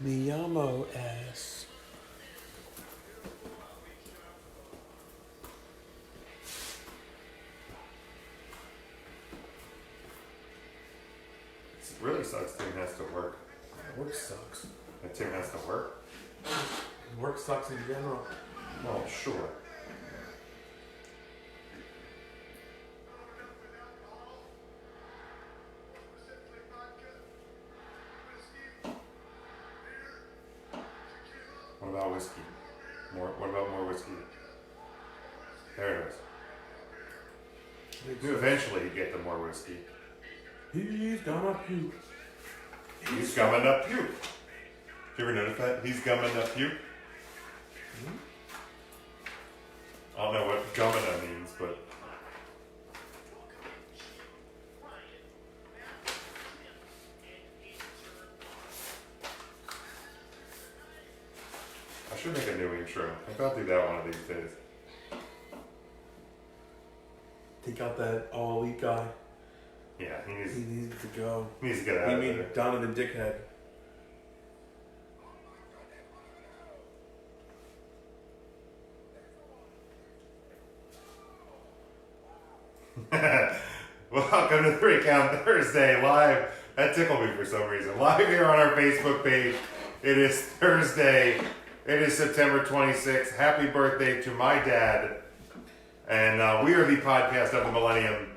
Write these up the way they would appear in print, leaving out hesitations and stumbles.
Miyamo ass. It really sucks. Tim has to work. Work sucks. And Tim has to work? Work sucks in general. Well, sure. What about whiskey? What about more whiskey? There it is. Eventually you get the more whiskey. He's gonna puke. He's gumming up puke. Did you ever notice that? He's gumming up puke? I don't know what gumming up means, but... I should make a new intro. I think I'll do that one of these days. Take out that all elite guy. Yeah, he He needs to go. needs to get out You of mean there. Donovan Dickhead? Welcome to 3 Count Thursday live. That tickled me for some reason. Live here on our Facebook page. It is Thursday. It is September 26th. Happy birthday to my dad. And we are the podcast of the millennium.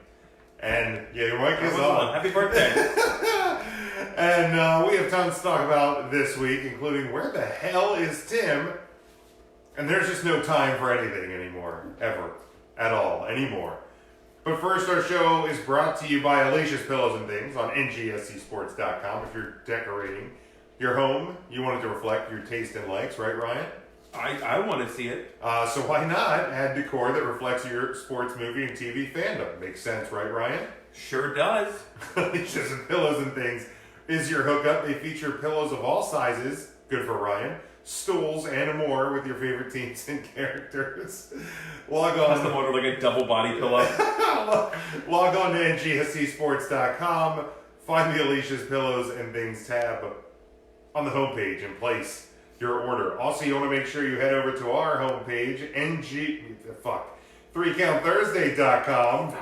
And yeah, your mic is on. Happy birthday. And we have tons to talk about this week, including where the hell is Tim? And there's just no time for anything anymore, ever, at all, anymore. But first, our show is brought to you by Alicia's Pillows and Things on ngscsports.com. If you're decorating your home, you want it to reflect your taste and likes, right, Ryan? I want to see it. So why not add decor that reflects your sports, movie, and TV fandom? Makes sense, right, Ryan? Sure does. Alicia's Pillows and Things is your hookup. They feature pillows of all sizes, good for Ryan, stools, and more with your favorite teams and characters. Log on. Custom order like a double body pillow. Log on to ngscsports.com. Find the Alicia's Pillows and Things tab on the homepage and place your order. Also, you want to make sure you head over to our homepage, 3countthursday.com.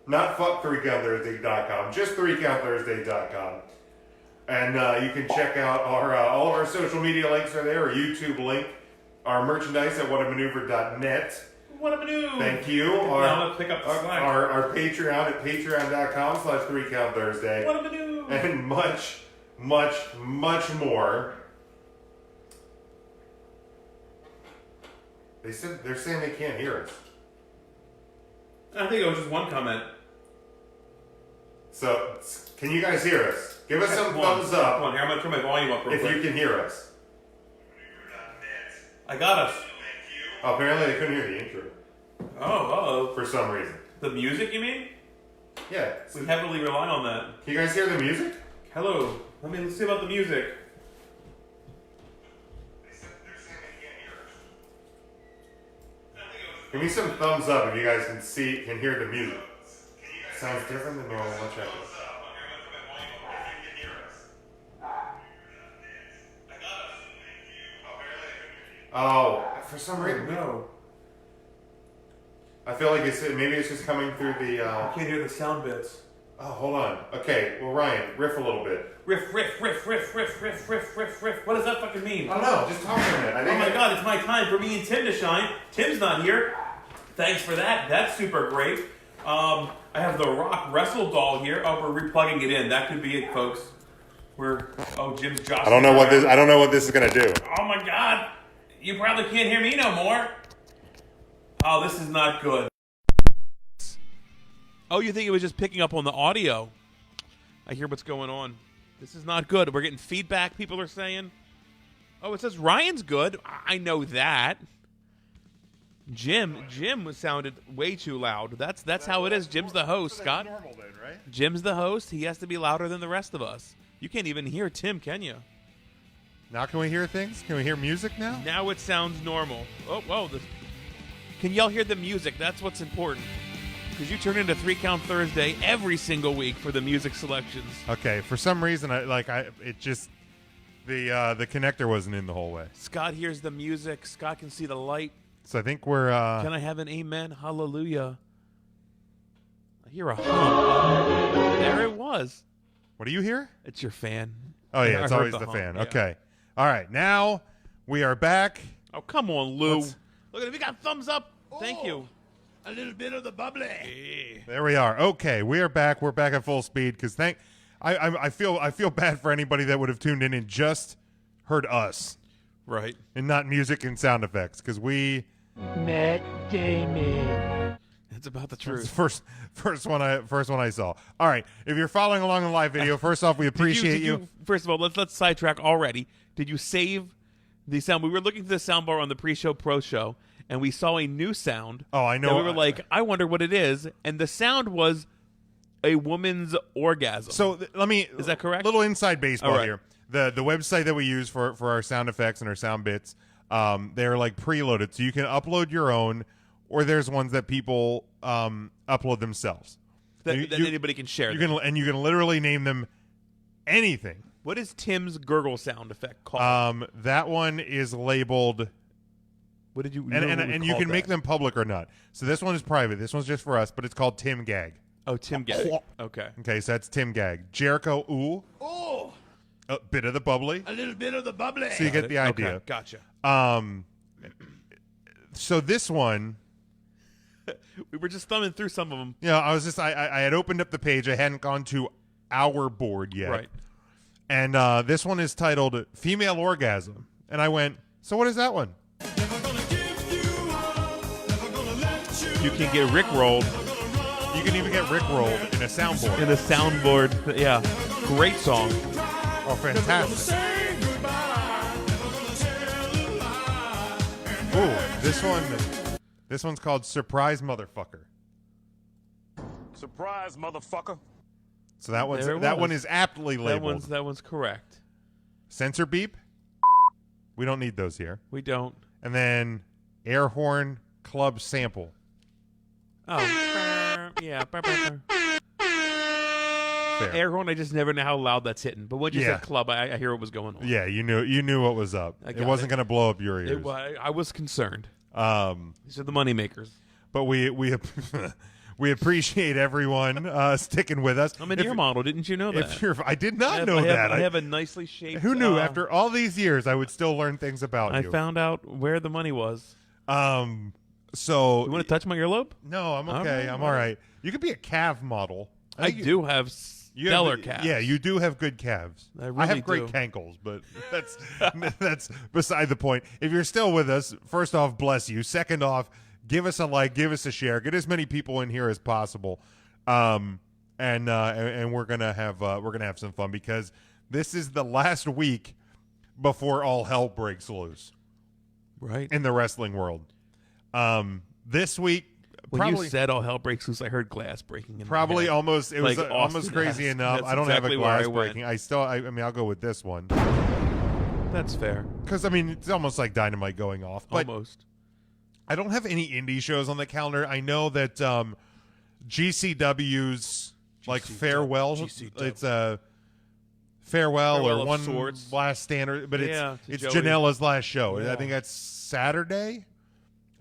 Not fuck 3countthursday.com, just 3countthursday.com. And you can check out our all of our social media links are there, our YouTube link, our merchandise at whatamaneuver.net. What a maneuver. Thank you. Now let's pick up the slack. Our Patreon at patreon.com/3countthursday. What a maneuver. And much, much, much more. They're saying they can't hear us. I think it was just one comment. So, can you guys hear us? Give us some thumbs Come up on, here, I'm going to turn my volume up real if quick. you can hear us. I got us. Oh, apparently they couldn't hear the intro Oh, uh-oh. for some reason. The music, you mean? Yeah. We heavily rely on that. Can you guys hear the music? Hello. Let's see about the music. They're saying they can't hear us. Give me some thumbs up if you guys can hear the music. Sounds different than normal. Watch out. Oh, for some reason, No. I feel like maybe it's just coming through the. I can't hear the sound bits. Oh, hold on. Okay, well, Ryan, riff a little bit. Riff, riff, riff, riff, riff, riff, riff, riff, riff. What does that fucking mean? I don't know. Just talk for a minute. Oh my god, it's my time for me and Tim to shine. Tim's not here. Thanks for that. That's super great. I have the Rock Wrestle doll here. Oh, we're replugging it in. That could be it, folks. Jim's Josh. I don't know what this is gonna do. Oh my god. You probably can't hear me no more. Oh, this is not good. Oh, you think it was just picking up on the audio? I hear what's going on. This is not good. We're getting feedback, people are saying. Oh, it says Ryan's good. I know that. Jim sounded way too loud. That's how it is. Jim's the host, Scott. Normal then, right? Jim's the host. He has to be louder than the rest of us. You can't even hear Tim, can you? Now can we hear things? Can we hear music now? Now it sounds normal. Oh, whoa. Can y'all hear the music? That's what's important. Because you turn into 3 Count Thursday every single week for the music selections. Okay, for some reason, this The connector wasn't in the whole way. Scott hears the music. Scott can see the light. So I think we're... Can I have an amen? Hallelujah. I hear a hum. There it was. What do you hear? It's your fan. Oh, yeah, I it's heard always the the hum, fan. yeah. Okay. All right, now we are back. Oh, come on, Lou. Let's- Look at it. We got thumbs up. Thank you. A little bit of the bubbly. There we are. Okay, we are back. We're back at full speed because I feel bad for anybody that would have tuned in and just heard us Right. and not music and sound effects because we... Matt Damon. It's about the That's truth. the first one I saw. All right, if you're following along in the live video, first off, we appreciate you. First of all, let's sidetrack already. Did you save the sound? We were looking through the soundbar on the pre-show, pro show, and we saw a new sound. Oh, I know. And we were like, I wonder what it is. And the sound was a woman's orgasm. So let me. Is that correct? Little inside baseball All right. here. The website that we use for our sound effects and our sound bits, they're like preloaded, so you can upload your own, or there's ones that people upload themselves. that You- anybody can share. You them. can you can literally name them anything. What is Tim's gurgle sound effect called? That one is labeled, What did you? and you can make them public or not. So this one is private. This one's just for us, but it's called Tim Gag. Oh, Tim Gag. Okay. Okay, so that's Tim Gag. Jericho Ooh. Oh, A bit of the bubbly. a little bit of the bubbly. So you get the idea. Okay, gotcha. So this one, We were just thumbing through some of them. you know, I had opened up the page. I hadn't gone to our board yet. Right. And this one is titled Female Orgasm. And I went, so what is that one? You can get rickrolled You can even get rickrolled in a soundboard. in a soundboard. Yeah. Great song. Oh, fantastic. Ooh, this one's called Surprise Motherfucker. Surprise, motherfucker. So that There it that was. one is aptly labeled. That one's correct. Sensor beep. We don't need those here. We don't. And then air horn club sample. Oh. Yeah. Fair. Air horn, I just never know how loud that's hitting. But when you Yeah. said club, I hear what was going on. Yeah, you knew what was up. I It got wasn't it. going to blow up your ears. I was concerned. These are the money makers. But we we appreciate everyone sticking with us. I'm an If- ear model. Didn't you know that? If you're, I did not know I have, that. I have a nicely shaped. Who knew? After all these years, I would still learn things about I you. found out where the money was. So You want to touch my earlobe? no, I'm All okay. right, I'm all all right. You could be a calf model. I think do have you have stellar the- calves. Yeah, you do have good calves. I really have great do. cankles, but that's beside the point. If you're still with us, first off, bless you. Second off, give us a like, give us a share, get as many people in here as possible, and we're gonna have some fun because this is the last week before all hell breaks loose Right. in the wrestling world. This week, When probably you said all hell breaks loose, I heard glass breaking. In my probably head. almost it was Like almost Austin crazy has. enough. That's I don't exactly have a where glass I went. breaking. I mean, I'll go with this one That's fair. because I mean it's almost like Dynamite going off. But Almost. I don't have any indie shows on the calendar. I know that GCW's like farewell. GCW. It's a farewell, Farewell or of one sorts. last stand, but Yeah, to it's Joey. Janela's last show. Yeah. I think that's Saturday.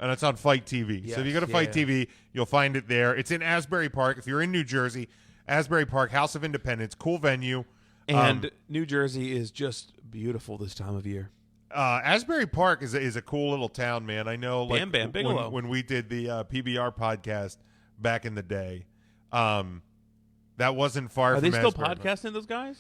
And it's on Fight TV. So if you go to Yes, Fight yeah. TV, you'll find it there. It's in Asbury Park. If you're in New Jersey, Asbury Park, House of Independence, cool venue. And New Jersey is just beautiful this time of year. Asbury Park is a cool little town, man. I know, like Bam Bam Bigelow. when we did the PBR podcast back in the day, that wasn't far. Are from they still Asbury Park. podcasting, those guys?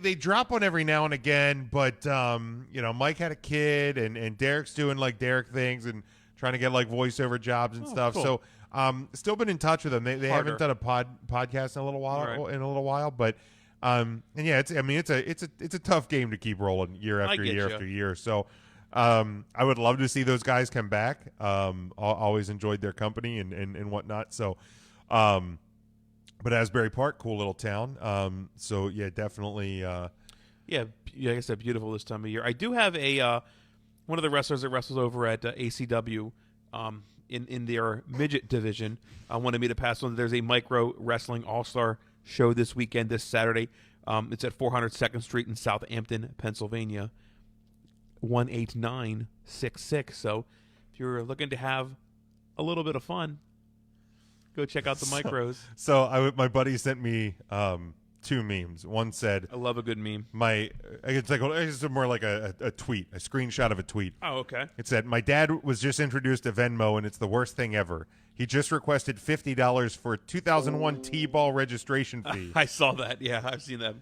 They drop one every now and again, but you know, Mike had a kid, and Derek's doing like Derek things and trying to get like voiceover jobs and stuff. cool. So still been in touch with them. They haven't done a podcast in a little while, but. And yeah, it's a tough game to keep rolling year after get year ya. after year. So, I would love to see those guys come back. Always enjoyed their company and whatnot. So, but Asbury Park, cool little town. So yeah, definitely. Yeah, like I said, beautiful this time of year. I do have a one of the wrestlers that wrestles over at ACW in their midget division wanted me to pass on. There's a micro wrestling all-star show this weekend, this Saturday. It's at 402nd Street in Southampton, Pennsylvania, 18966. So if you're looking to have a little bit of fun, go check out the micros. So my buddy sent me 2 memes. One said, I love a good meme. It's more like a tweet, a screenshot of a tweet. Oh, okay. It said, my dad was just introduced to Venmo, and it's the worst thing ever. He just requested $50 for a 2001 T-ball registration fee. I saw that. Yeah, I've seen that.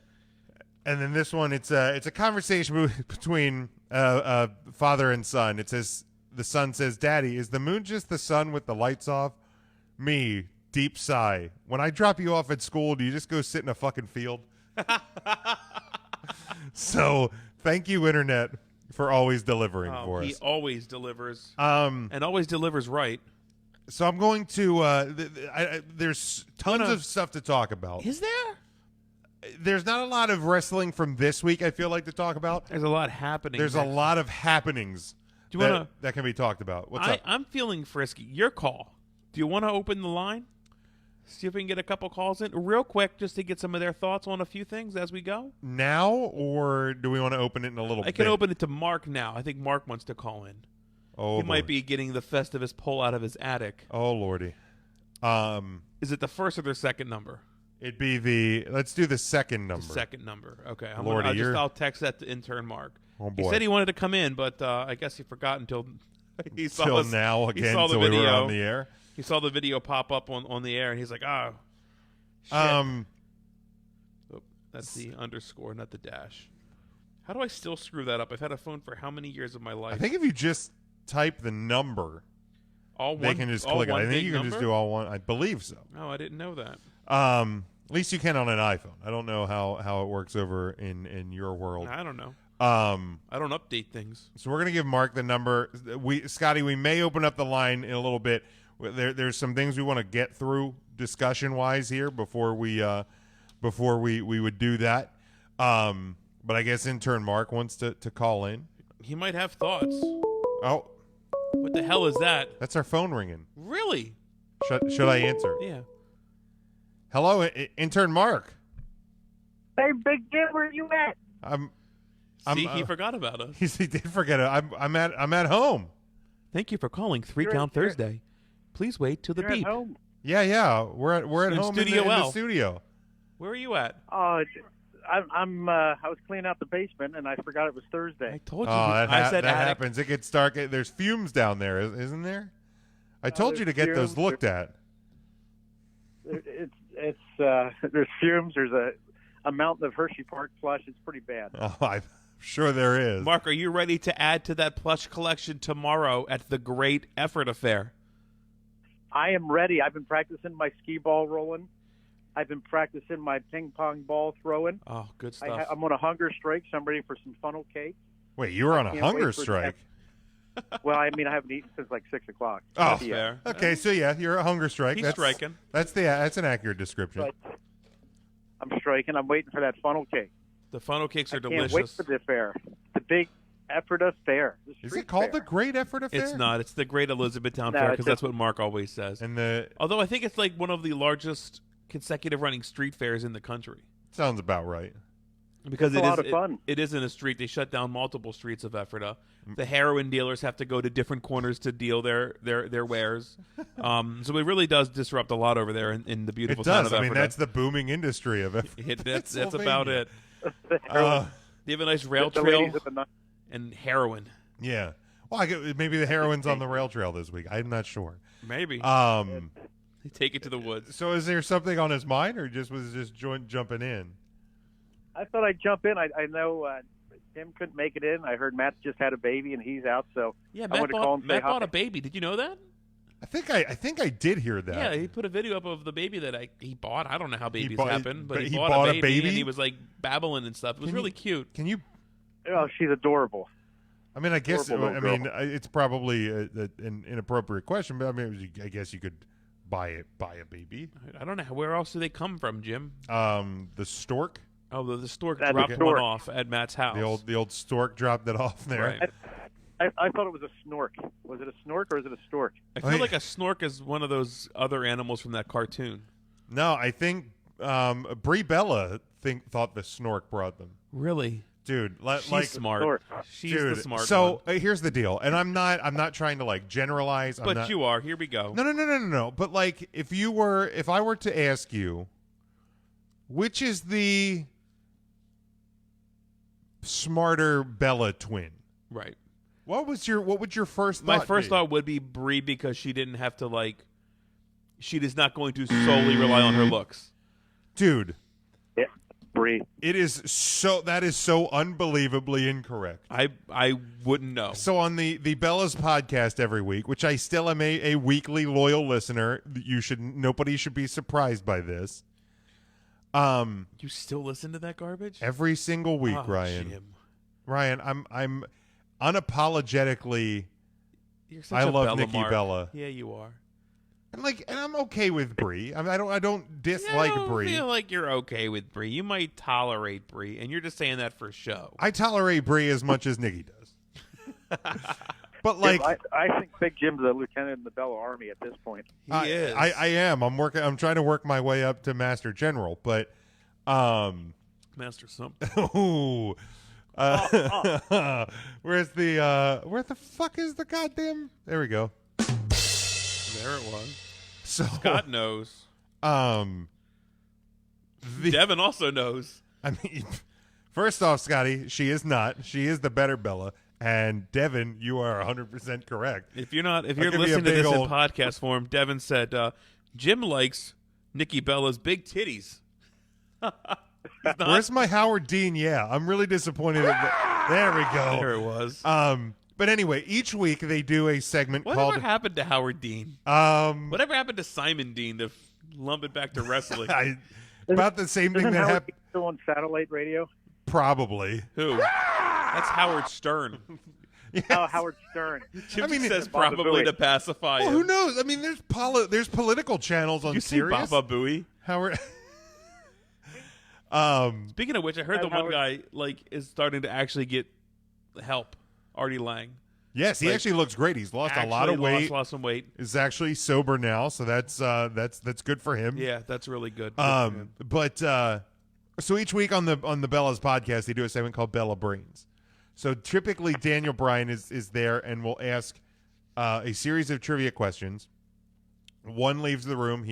And then this one, it's a conversation between father and son. It says, the son says, Daddy, is the moon just the sun with the lights off? Me, deep sigh. When I drop you off at school, do you just go sit in a fucking field? So, thank you, Internet, for always delivering for us. He always delivers. And always delivers right. So I'm going to. There's tons of stuff to talk about. Is there? There's not a lot of wrestling from this week, I feel like, to talk about. There's a lot happening. There's a lot of happenings that can be talked about. What's up? I'm feeling frisky. Your call. Do you want to open the line? See if we can get a couple calls in real quick just to get some of their thoughts on a few things as we go. Now, or do we want to open it in a little bit? I can open it to Mark now. I think Mark wants to call in. Oh, he might be getting the Festivus pull out of his attic. Oh, Lordy. Is it the first or the second number? It'd be let's do the second number. The second number. Okay. I'll text that to intern Mark. Oh, boy. He said he wanted to come in, but I guess he forgot until he saw Till us, now he again, saw the until we video. were on the air. He saw the video pop up on the air, and he's like, oh, shit. Um, That's the underscore, not the dash. How do I still screw that up? I've had a phone for how many years of my life? I think if you just type the number, they can just click it. I think you can just do all one. I believe so. Oh, I didn't know that. At least you can on an iPhone. I don't know how it works over in your world. I don't know. I don't update things. So we're gonna give Mark the number. Scotty, we may open up the line in a little bit. There's some things we want to get through discussion wise here before we would do that. But I guess intern Mark wants to call in. He might have thoughts. Oh, what the hell is that? that's our phone ringing. Really? Should I answer? Yeah. Hello, intern Mark. Hey, Big Jim, where you at? He forgot about us. He did forget it. I'm at home. Thank you for calling 3 Count Thursday. Please wait till the You're beep. at home. Yeah. We're at In home Studio in the L. studio. Where are you at? I was cleaning out the basement and I forgot it was Thursday. I told you. I said that attic. happens. It gets dark. There's fumes down there, isn't there? I told you to get those looked at. It's there's fumes. There's a mountain of Hershey Park plush. It's pretty bad. Oh, I'm sure there is. Mark, are you ready to add to that plush collection tomorrow at the Great Effort Affair? I am ready. I've been practicing my skee ball rolling. I've been practicing my ping pong ball throwing. Oh, good stuff. I'm on a hunger strike, so I'm ready for some funnel cake. Wait, you were on a hunger strike? Well, I mean, I haven't eaten since like 6 o'clock. Oh, fair. Okay, so yeah, you're a hunger strike. He's striking. That's an accurate description. But I'm striking. I'm waiting for that funnel cake. The funnel cakes are I delicious. can't wait for the fair. The big Effort Affair. Is it called the Great Effort Affair? It's not. It's the Great Elizabethtown No, Fair it's because that's what Mark always says. And Although I think it's like one of the largest consecutive running street fairs in the country. Sounds about right. Because It's a lot of fun. It is in a street. They shut down multiple streets of Ephrata. The heroin dealers have to go to different corners to deal their wares. So it really does disrupt a lot over there in the beautiful It town does. of I mean, Ephrata. that's the booming industry of it. That's about it. The heroin- They have a nice rail the trail ladies at the night. and heroin. Yeah. Well, maybe the heroin's on the rail trail this week. I'm not sure. Maybe. They take it to the woods. So is there something on his mind, or was just jumping in? I thought I'd jump in. I know Tim couldn't make it in. I heard Matt just had a baby and he's out, so Yeah, I Matt wanted to call and say hi. bought a baby. Did you know that? I think I did hear that. Yeah, he put a video up of the baby that he bought. I don't know how babies bought- happen, but but he he bought bought a a baby, baby? and he was like babbling and stuff. It was Can really you- cute. Can you? Oh, she's adorable. I mean, I guess. Adorable little girl. It's probably an inappropriate question, but I mean, I guess you could buy a baby. I don't know. Where else do they come from, Jim? The stork, Oh, the stork That's dropped a one stork. off at Matt's house. the old stork dropped it off there. Right. I thought it was a snork. Was it a snork or is it a stork? I feel Wait. like a snork is one of those other animals from that cartoon. No, I think Brie Bella thought the snork brought them. Really? Dude, She's smart. She's dude, the smart so one. Here's the deal, and I'm not trying to like generalize. But you are. Here we go. No. But like, if I were to ask you, which is the smarter Bella twin? Right. What would your first thought My first be? thought would be Brie because she didn't have to like. She is not going to solely rely on her looks. Dude. Yeah, Brie. That is so unbelievably incorrect. I wouldn't know. So on the Bella's podcast every week, which I still am a weekly loyal listener, nobody should be surprised by this. You still listen to that garbage? Every single week, Oh, Ryan. Jim. Ryan, I'm unapologetically. You're such I a love Bella Nikki mark. Bella. Yeah, you are. And I'm okay with Brie. I mean, I don't dislike I don't Brie. feel like you're okay with Brie. You might tolerate Brie, and you're just saying that for show. I tolerate Brie as much as Nikki does. But like, I think Big Jim's a lieutenant in the Bella Army at this point. He is. I am. I'm trying to work my way up to Master General, but Master something. ooh, where the fuck is the goddamn? There we go. There it was. So Scott knows. Devin also knows. I mean, first off, Scotty, she is not. She is the better Bella. And Devin, you are 100% correct. If you're give you a listening to big this in old- podcast form, Devin said Jim likes Nikki Bella's big titties. He's not- Where's my Howard Dean? Yeah, I'm really disappointed. There we go. There it was. But anyway, each week they do a segment Whatever called happened to Howard Dean? Whatever happened to Simon Dean to lump it back to wrestling? about the same thing Isn't that Howard happened. still on satellite radio? Probably. Who? That's Howard Stern. Oh, Howard Stern. Jim I mean, says Baba probably Booey. to pacify Well, him. who knows? I mean, there's political channels on You see Sirius. Baba Booey? Howard. Speaking of which, I heard the one Howard- guy is starting to actually get help. Artie Lang. Yes, he Like, actually looks great. He's lost a lot of Actually weight. Lost some weight. Is actually sober now, so that's good for him. Yeah, that's really good. Good for him. But so each week on the Bella's podcast, they do a segment called Bella Brains. So typically Daniel Bryan is there and will ask a series of trivia questions. One leaves the room.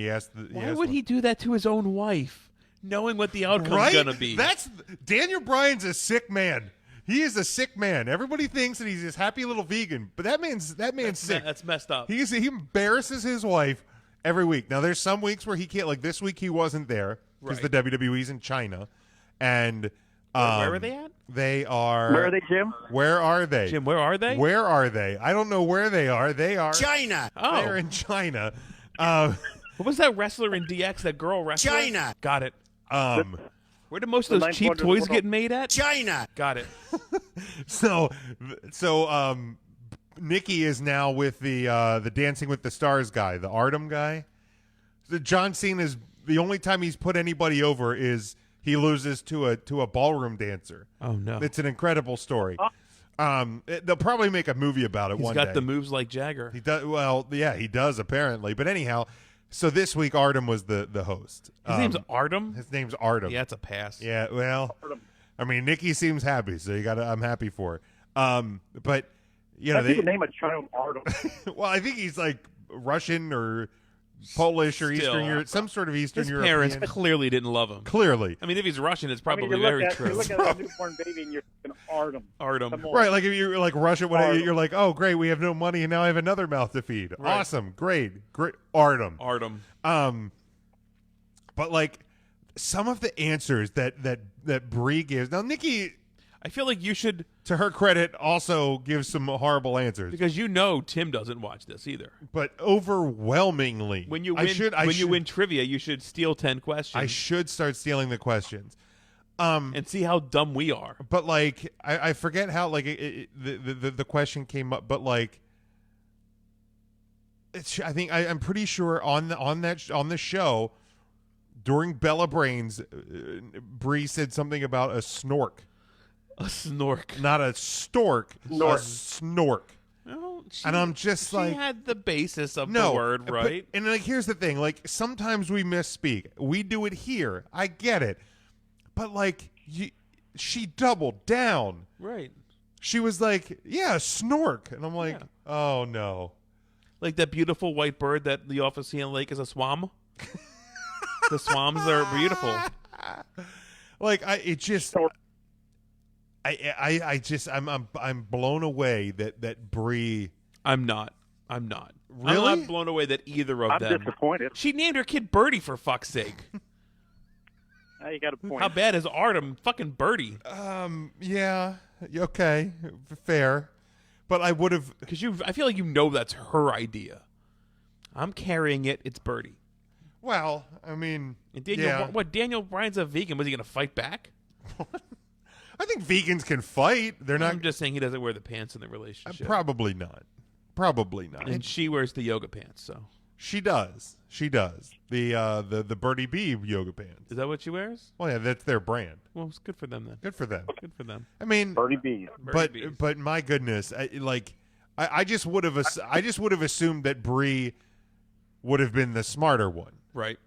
Why would he do that to his own wife, knowing what the outcome's gonna be? That's Daniel Bryan's a sick man. He is a sick man. Everybody thinks that he's this happy little vegan, but that man's sick. That's messed up. He embarrasses his wife every week. Now there's some weeks where he can't. Like this week, he wasn't there because Right. the WWE's in China, and Where are they at? They are. Where are they, Jim? Where are they? Jim, where are they? Where are they? I don't know where they are. They are China. Oh, They're in China. what was that wrestler in DX? That girl wrestler? China. Got it. Where do most The of those cheap 900 toys world. get made at? China. Got it. So Nikki is now with the Dancing with the Stars guy, the Artem guy. The John Cena's the only time he's put anybody over is he loses to a ballroom dancer. Oh no. It's an incredible story. They'll probably make a movie about it He's one got day. the moves like Jagger. He does well, yeah, he does apparently. But anyhow, so this week Artem was the host. His name's Artem? His name's Artem. Yeah, it's a pass. Yeah, well, I mean, Nikki seems happy, so I'm happy for it. But you know, I think the name of child Artem. well, I think he's like Russian or Polish or Still. Eastern Europe, some sort of Eastern His European. parents clearly didn't love him. Clearly, I mean, if he's Russian, it's probably you very look at, true. You look at a newborn baby and you're thinking Artem. Artem. Come on. right? Like if you're like Russian, whatever, Artem. you're like, oh, great, we have no money, and now I have another mouth to feed. Right. Awesome, great, Artem. Artem. But like some of the answers that Brie gives now, Nikki, I feel like you should, to her credit, also gives some horrible answers. because you know Tim doesn't watch this either. But overwhelmingly, When you win, you win trivia, you should steal 10 questions I should start stealing the questions. and see how dumb we are. But like, I forget how like the question came up. But like, I think I'm pretty sure on the show during Bella Brains, Bree said something about a snork, A snork. not a stork, a snork. Well, And I'm just she like, had the basis of no the word, but- right? and like, here's the thing: like, sometimes we misspeak. We do it here. I get it. But like, she doubled down. Right. She was like, "Yeah, snork," and I'm like, Yeah. "Oh no!" Like that beautiful white bird that the Offacian Lake is a swam. The swans are beautiful. Like I'm blown away that Bree. I'm not. Really? I'm not blown away that either of I'm them. disappointed. She named her kid Birdie, for fuck's sake. You got a point. How bad is Artem fucking Birdie? Yeah. Okay. Fair. But I would have. Because I feel like that's her idea. I'm carrying it. It's Birdie. Well, I mean, And Daniel, yeah. Daniel Bryan's a vegan. Was he going to fight back? I think vegans can fight. They're not. I'm just saying he doesn't wear the pants in the relationship. Probably not. Probably not. And she wears the yoga pants. So She does. The Birdie Bee yoga pants. is that what she wears? Well, yeah, that's their brand. Well, it's good for them then. Good for them. Good for them. I mean, Birdie Bees. Birdie bees. but my goodness, I just would have assumed that Bree would have been the smarter one. Right.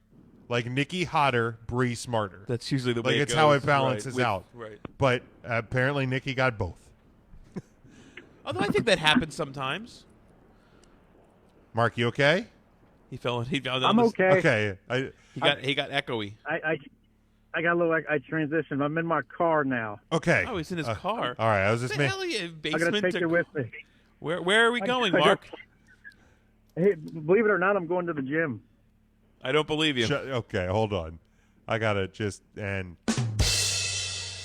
Like Nikki hotter, Bree smarter. That's usually the Like way it's it goes. how it balances Right. out. Right. But apparently Nikki got both. Although I think that happens sometimes. Mark, you okay? He fell down. I'm okay. Okay. He got echoey. I got a little. I transitioned. I'm in my car now. Okay. Oh, he's in his car. All right. I was just The hell are you, I'm basement? gonna take you with me. Where are we going, I got- Mark? Hey, believe it or not, I'm going to the gym. I don't believe you. Okay, hold on. I gotta and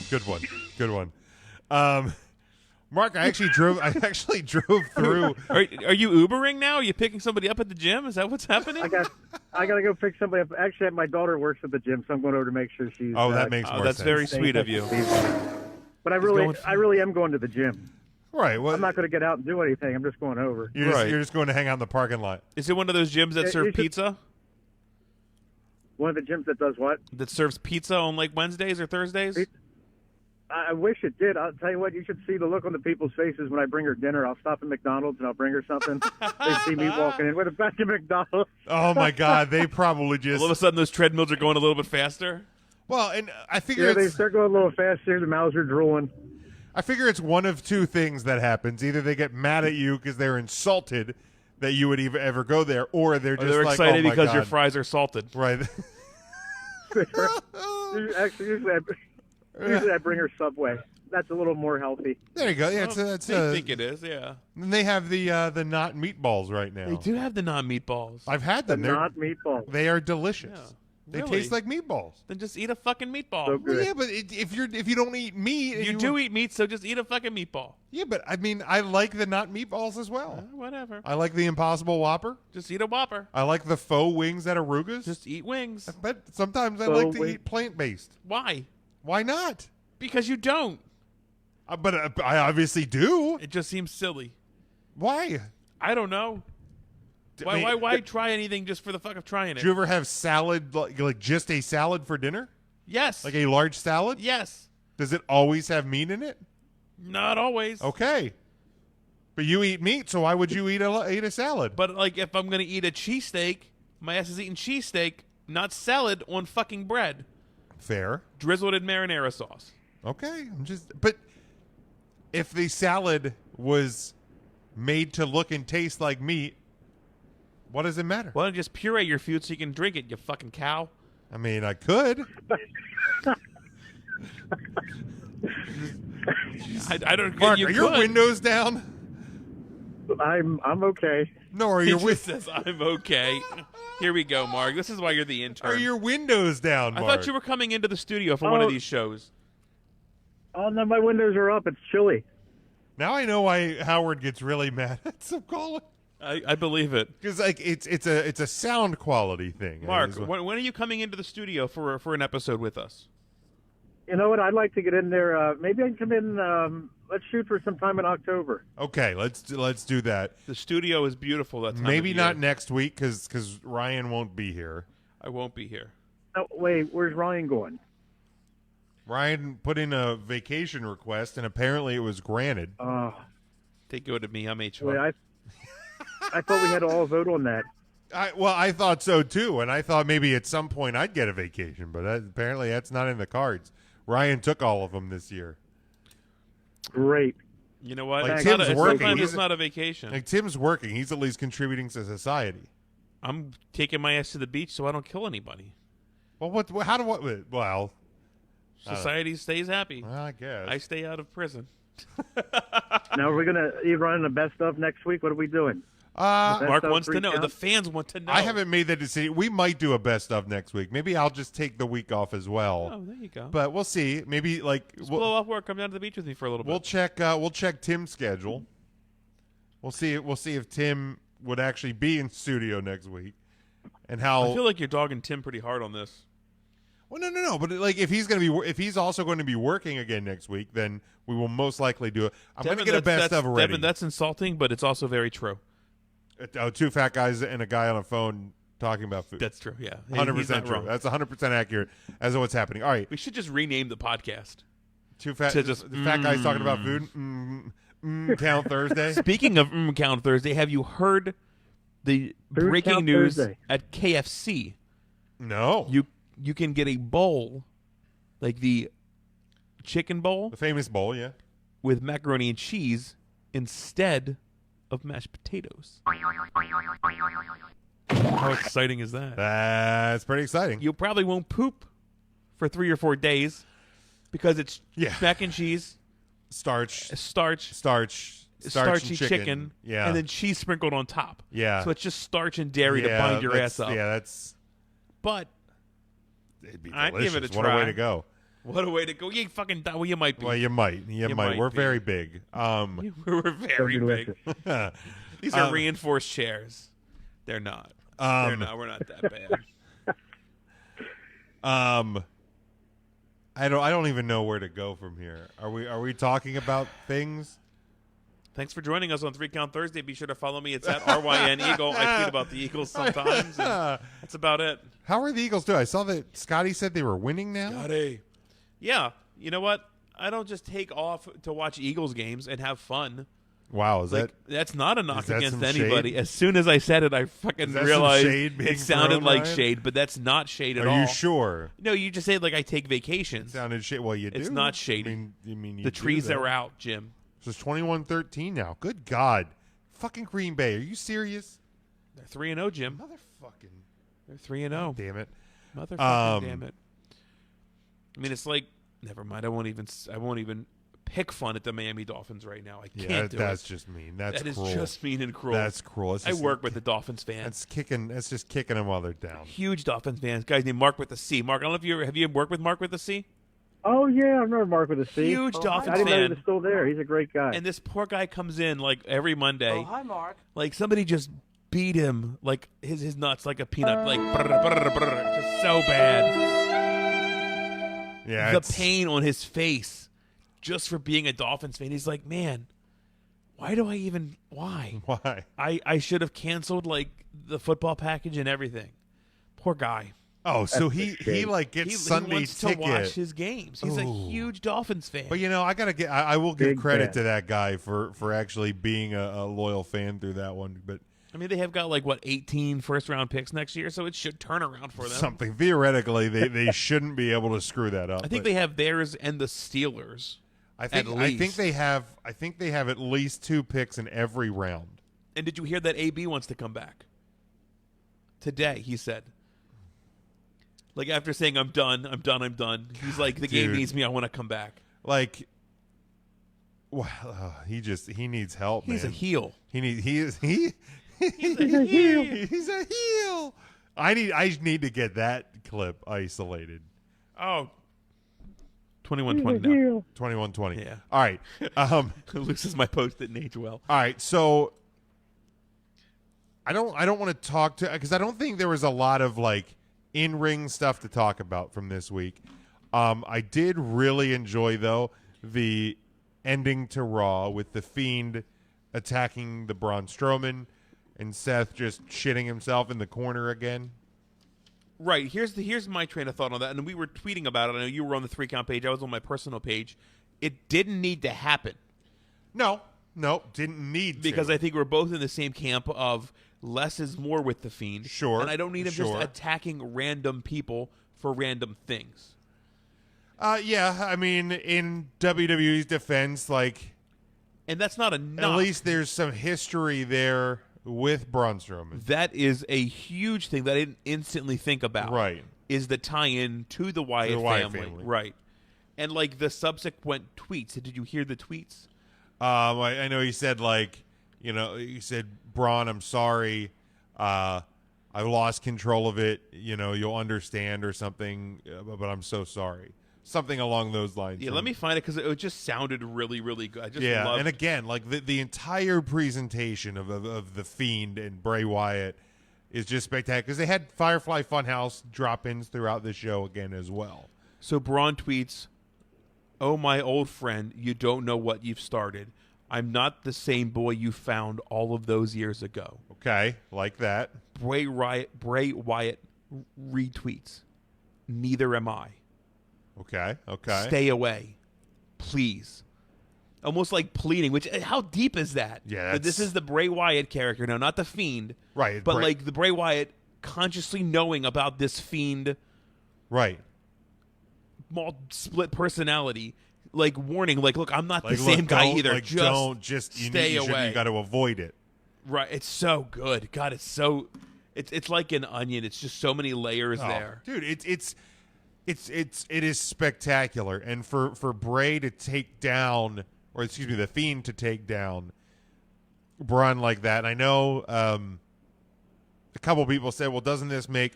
good one. Mark, I actually drove through. Are you Ubering now? Are you picking somebody up at the gym? Is that what's happening? I got to go pick somebody up. Actually, my daughter works at the gym, so I'm going over to make sure she's. Oh, that makes more that's sense. very sweet of you. But I really am going to the gym. Right. Well, I'm not going to get out and do anything. I'm just going over. you're just going to hang out in the parking lot. Is it one of those gyms that Yeah, serve you should- pizza? One of the gyms that does what? That serves pizza on like Wednesdays or Thursdays? I wish it did. I'll tell you what. You should see the look on the people's faces when I bring her dinner. I'll stop at McDonald's and I'll bring her something. They see me walking in with a bag of McDonald's. Oh my God, they probably just. All of a sudden, those treadmills are going a little bit faster. Well, and I figure Yeah, they're going a little faster. The mouths are drooling. I figure it's one of two things that happens: either they get mad at you because they're insulted that you would ever go there, or they're Or just they're like, excited oh my because God. your fries are salted. Right. Actually, usually I bring her Subway. That's a little more healthy. There you go. Yeah, I think it is, yeah. And they have the not meatballs right now. They do have the non-meatballs. I've had them. Not meatballs. They are delicious. Yeah. They Really? taste like meatballs. Then just eat a fucking meatball. So good. Well, yeah, but if you don't eat meat, and You do eat meat, so just eat a fucking meatball. Yeah, but I mean, I like the not meatballs as well. Whatever. I like the Impossible Whopper. Just eat a Whopper. I like the faux wings at Aruga's. Just eat wings. But sometimes I Faux like to wing- eat plant-based. Why? Why not? Because you don't. But I obviously do. It just seems silly. Why? I don't know. Why try anything just for the fuck of trying Did it? you ever have salad, like just a salad for dinner? Yes. Like a large salad? Yes. Does it always have meat in it? Not always. Okay. But you eat meat, so why would you eat a salad? But like, if I'm gonna eat a cheesesteak, my ass is eating cheesesteak, not salad on fucking bread, Fair. drizzled in marinara sauce. Okay. But if the salad was made to look and taste like meat, what does it matter? Why don't you just puree your food so you can drink it, you fucking cow? I mean, I could. I don't. Mark, you are your could. windows down? I'm okay. No, are He your just says, "I'm okay." Here we go, Mark. This is why you're the intern. are your windows down, I Mark? thought you were coming into the studio for one of Oh. these shows. Oh no, my windows are up. It's chilly. Now I know why Howard gets really mad at some calling. I believe it. Because like it's a sound quality thing. Mark, Is what- when are you coming into the studio for an episode with us? You know what? I'd like to get in there. Maybe I can come in. Let's shoot for some time in October. Okay, let's do that. The studio is beautiful. That time Maybe of not year. next week because Ryan won't be here. I won't be here. Oh, wait, where's Ryan going? Ryan put in a vacation request and apparently it was granted. They go to me. I'm HR. Wait, I thought we had to all vote on that. I thought so too, and I thought maybe at some point I'd get a vacation, but apparently that's not in the cards. Ryan took all of them this year. Great. You know what? Like, It's Tim's not working. sometimes He's it's not a vacation. Like Tim's working. He's at least contributing to society. I'm taking my ass to the beach so I don't kill anybody. Well, well, Society stays happy. I guess. I stay out of prison. Now, are we going to be running the best of next week? What are we doing? Uh, Best Mark of wants to 3 know. count? The fans want to know. I haven't made that decision. We might do a best of next week. Maybe I'll just take the week off as well. Oh, there you go. But we'll see. Maybe like Just blow off work. Come down to the beach with me for a little bit. we'll check Tim's schedule. We'll see if Tim would actually be in studio next week, and how. I feel like you're dogging Tim pretty hard on this. Well, no. But like, if he's also going to be working again next week, then we will most likely do it. I'm going to get a best of ready. Devin, that's insulting, but it's also very true. Two fat guys and a guy on a phone talking about food. That's true. Yeah, 100% true. wrong. That's 100% accurate as to what's happening. All right, We should just rename the podcast. two fat to just, fat guys talking about food. Count Thursday. Speaking of Count Thursday, have you heard the Food breaking Count news Thursday. at KFC? No, You can get a bowl, like the chicken bowl the famous bowl. Yeah. with macaroni and cheese instead of mashed potatoes. How exciting is that? That's pretty exciting. You probably won't poop for 3 or 4 days because it's Yeah. mac and cheese, Starch, starchy and chicken, Yeah. and then cheese sprinkled on top. Yeah. So it's just starch and dairy to Yeah, bind your that's- ass up. Yeah, that's. But It'd be I'd delicious. give it a What a way try. to go. what a way to go. You fucking well, you might be. Well, you might. might We're be. very big. We're very big. Delicious. These are reinforced chairs. They're not. They're not. We're not that bad. I don't even know where to go from here. Are we talking about things? Thanks for joining us on 3 Count Thursday. Be sure to follow me. It's at RYN Eagle. I tweet about the Eagles sometimes. And that's about it. How are the Eagles doing? I saw that Scotty said they were winning now. Scotty. Yeah. You know what? I don't just take off to watch Eagles games and have fun. Wow, is Like that's not a knock that against some anybody. shade? As soon as I said it, I fucking Is that some realized shade being it sounded thrown, like Ryan? shade, but that's not shade at that? all. Are you sure? No, you just say like I take vacations. Sounded shit. Well, you do. It's not shady. You mean you The do trees that. are out, Jim. So it's 21-13 now. Good God. Fucking Green Bay. Are you serious? They're 3-0, Jim. Motherfucking. They're 3-0. Damn it. Motherfucking damn it. I mean, it's like never mind. I won't even pick fun at the Miami Dolphins right now. I can't do that's it. just mean. That's That cruel. is just mean and cruel. That's cruel. It's I just- work with the Dolphins fans. That's kicking. That's just kicking them while they're down. Huge Dolphins fans. Guys named Mark with a C. Mark, I don't know if have you worked with Mark with a C? Oh, yeah, I remember Mark with a C. Huge Dolphins I didn't know he fan. was still there. He's a great guy. And this poor guy comes in like every Monday. Oh, hi, Mark. Like somebody just beat him, like his nuts like a peanut, like brr, brr, brr, just so bad. Yeah. The it's- pain on his face just for being a Dolphins fan. He's like, man, why? Why? I should have canceled like the football package and everything. Poor guy. Oh, so he shame. like gets He Sunday wants ticket. to watch his games. He's a Ooh. huge Dolphins fan. But you know, I will give Big credit fan. to that guy for actually being a loyal fan through that one. But I mean, they have got like 18 first-round picks next year, so it should turn around for them. something theoretically, they shouldn't be able to screw that up. I think but they have theirs and the Steelers. I think they have at least 2 picks in every round. And did you hear that AB wants to come back? Today, he said. Like after saying I'm done. He's like the game Dude. needs me. I want to come back. Like, well, he needs help. He's man. a heel. He's a heel. He's a heel. I need to get that clip isolated. Oh. 21-20 now. 21-20. Yeah. All right. Loses my post didn't age well. All right. So I don't want to talk to because I don't think there was a lot of like in-ring stuff to talk about from this week. I did really enjoy though the ending to Raw with the Fiend attacking the Braun Strowman and Seth just shitting himself in the corner again. Right. Here's my train of thought on that. And we were tweeting about it. I know you were on the 3 Count page. I was on my personal page. It didn't need to happen. No, didn't need Because to. I think we're both in the same camp of less is more with the Fiend. Sure, And I don't need him sure. just attacking random people for random things. Yeah, I mean, in WWE's defense, like, And that's not enough. at least there's some history there with Braun Strowman. That is a huge thing that I didn't instantly think about. Right. Is the tie-in to the Wyatt, family. Right. And, like, the subsequent tweets. Did you hear the tweets? I know he said, like, he said, Braun, I'm sorry. I lost control of it. You'll understand or something, but I'm so sorry. Something along those lines. Yeah, let me find it because it just sounded really, really good. I just yeah, loved and again, like the entire presentation of the Fiend and Bray Wyatt is just spectacular because they had Firefly Funhouse drop-ins throughout the show again as well. So Braun tweets, "Oh, my old friend, you don't know what you've started. I'm not the same boy you found all of those years ago." Okay, like that. Bray Wyatt retweets, "Neither am I. Okay. Stay away, please." Almost like pleading. Which, how deep is that? Yeah, That this is the Bray Wyatt character now, not the Fiend, Right, But Bray- like the Bray Wyatt consciously knowing about this Fiend, Right. split personality, like warning, like, look, I'm not Like, the same guy don't- either. Like, Just don't just stay away. You got to avoid it. Right, it's so good. God, it's so. It's like an onion. It's just so many layers there. Dude, it is spectacular. And for Bray to take down, or excuse me, the Fiend to take down Braun like that. And I know a couple people said, well, doesn't this make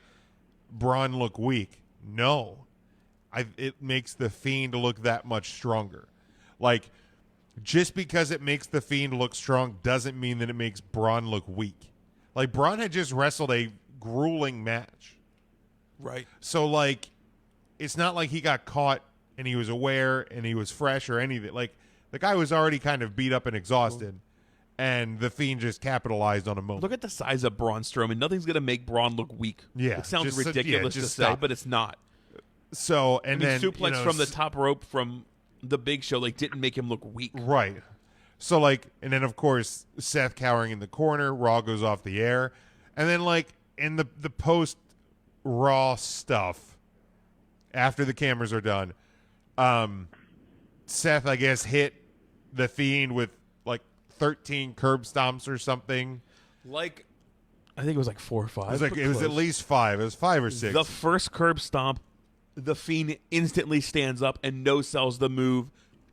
Braun look weak? No. It makes the Fiend look that much stronger. Like, just because it makes the Fiend look strong doesn't mean that it makes Braun look weak. Like, Braun had just wrestled a grueling match. Right. So, like, it's not like he got caught and he was aware and he was fresh or anything. Like, the guy was already kind of beat up and exhausted, and the Fiend just capitalized on a moment. Look at the size of Braun Strowman. Nothing's going to make Braun look weak. Yeah, It sounds just- ridiculous yeah, to just say, stop. but it's not. So, and then suplex from the top rope from the Big Show, like, didn't make him look weak. Right. So, like, and then, of course, Seth cowering in the corner. Raw goes off the air. And then, like, in the post-Raw stuff, after the cameras are done, Seth, I guess, hit the Fiend with, like, 13 curb stomps or something. Like, I think it was like 4 or 5. It was at least 5. It was 5 or 6. The first curb stomp, the Fiend instantly stands up and no-sells the move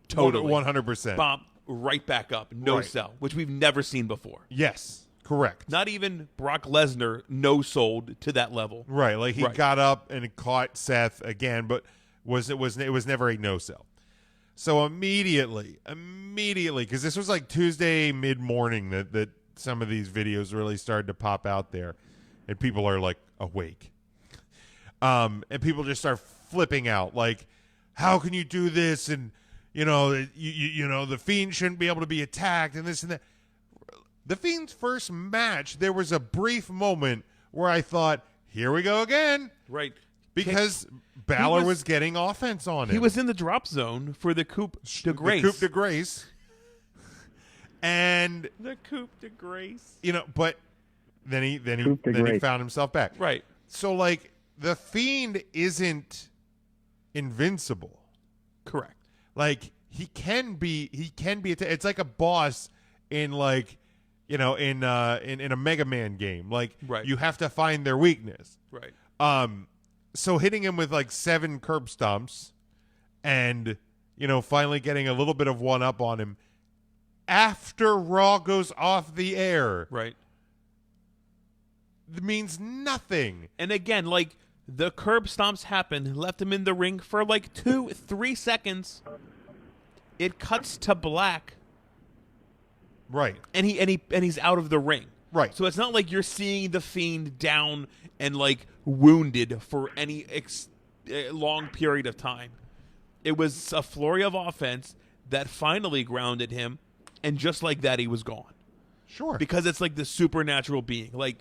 totally. 100%. Bump, right back up. No-sell, which we've never seen before. Yes. Correct. Not even Brock Lesnar no-sold to that level. Right. Like, he Right. got up and caught Seth again, but it was never a no-sell. So immediately, because this was like Tuesday mid-morning that some of these videos really started to pop out there, and people are like awake. And people just start flipping out, like, how can you do this? And you know the Fiend shouldn't be able to be attacked, and this and that. The Fiend's first match, there was a brief moment where I thought, here we go again. Right. Because Balor was getting offense on him. He was in the drop zone for the Coupe de Grace. The Coupe de Grace. And The Coupe de Grace. but then he Coupe de he Grace. found himself back. Right. So, like, the Fiend isn't invincible. Correct. Like, he can be it's like a boss in, like, in a Mega Man game. Like, Right. you have to find their weakness. Right. So hitting him with like 7 curb stomps and, finally getting a little bit of one up on him after Raw goes off the air Right. means nothing. And again, like, the curb stomps happened, left him in the ring for like 2-3 seconds. It cuts to black, Right. and he's out of the ring. Right. So it's not like you're seeing the Fiend down and, like, wounded for any long period of time. It was a flurry of offense that finally grounded him, and just like that, he was gone. Sure. Because it's like the supernatural being. Like,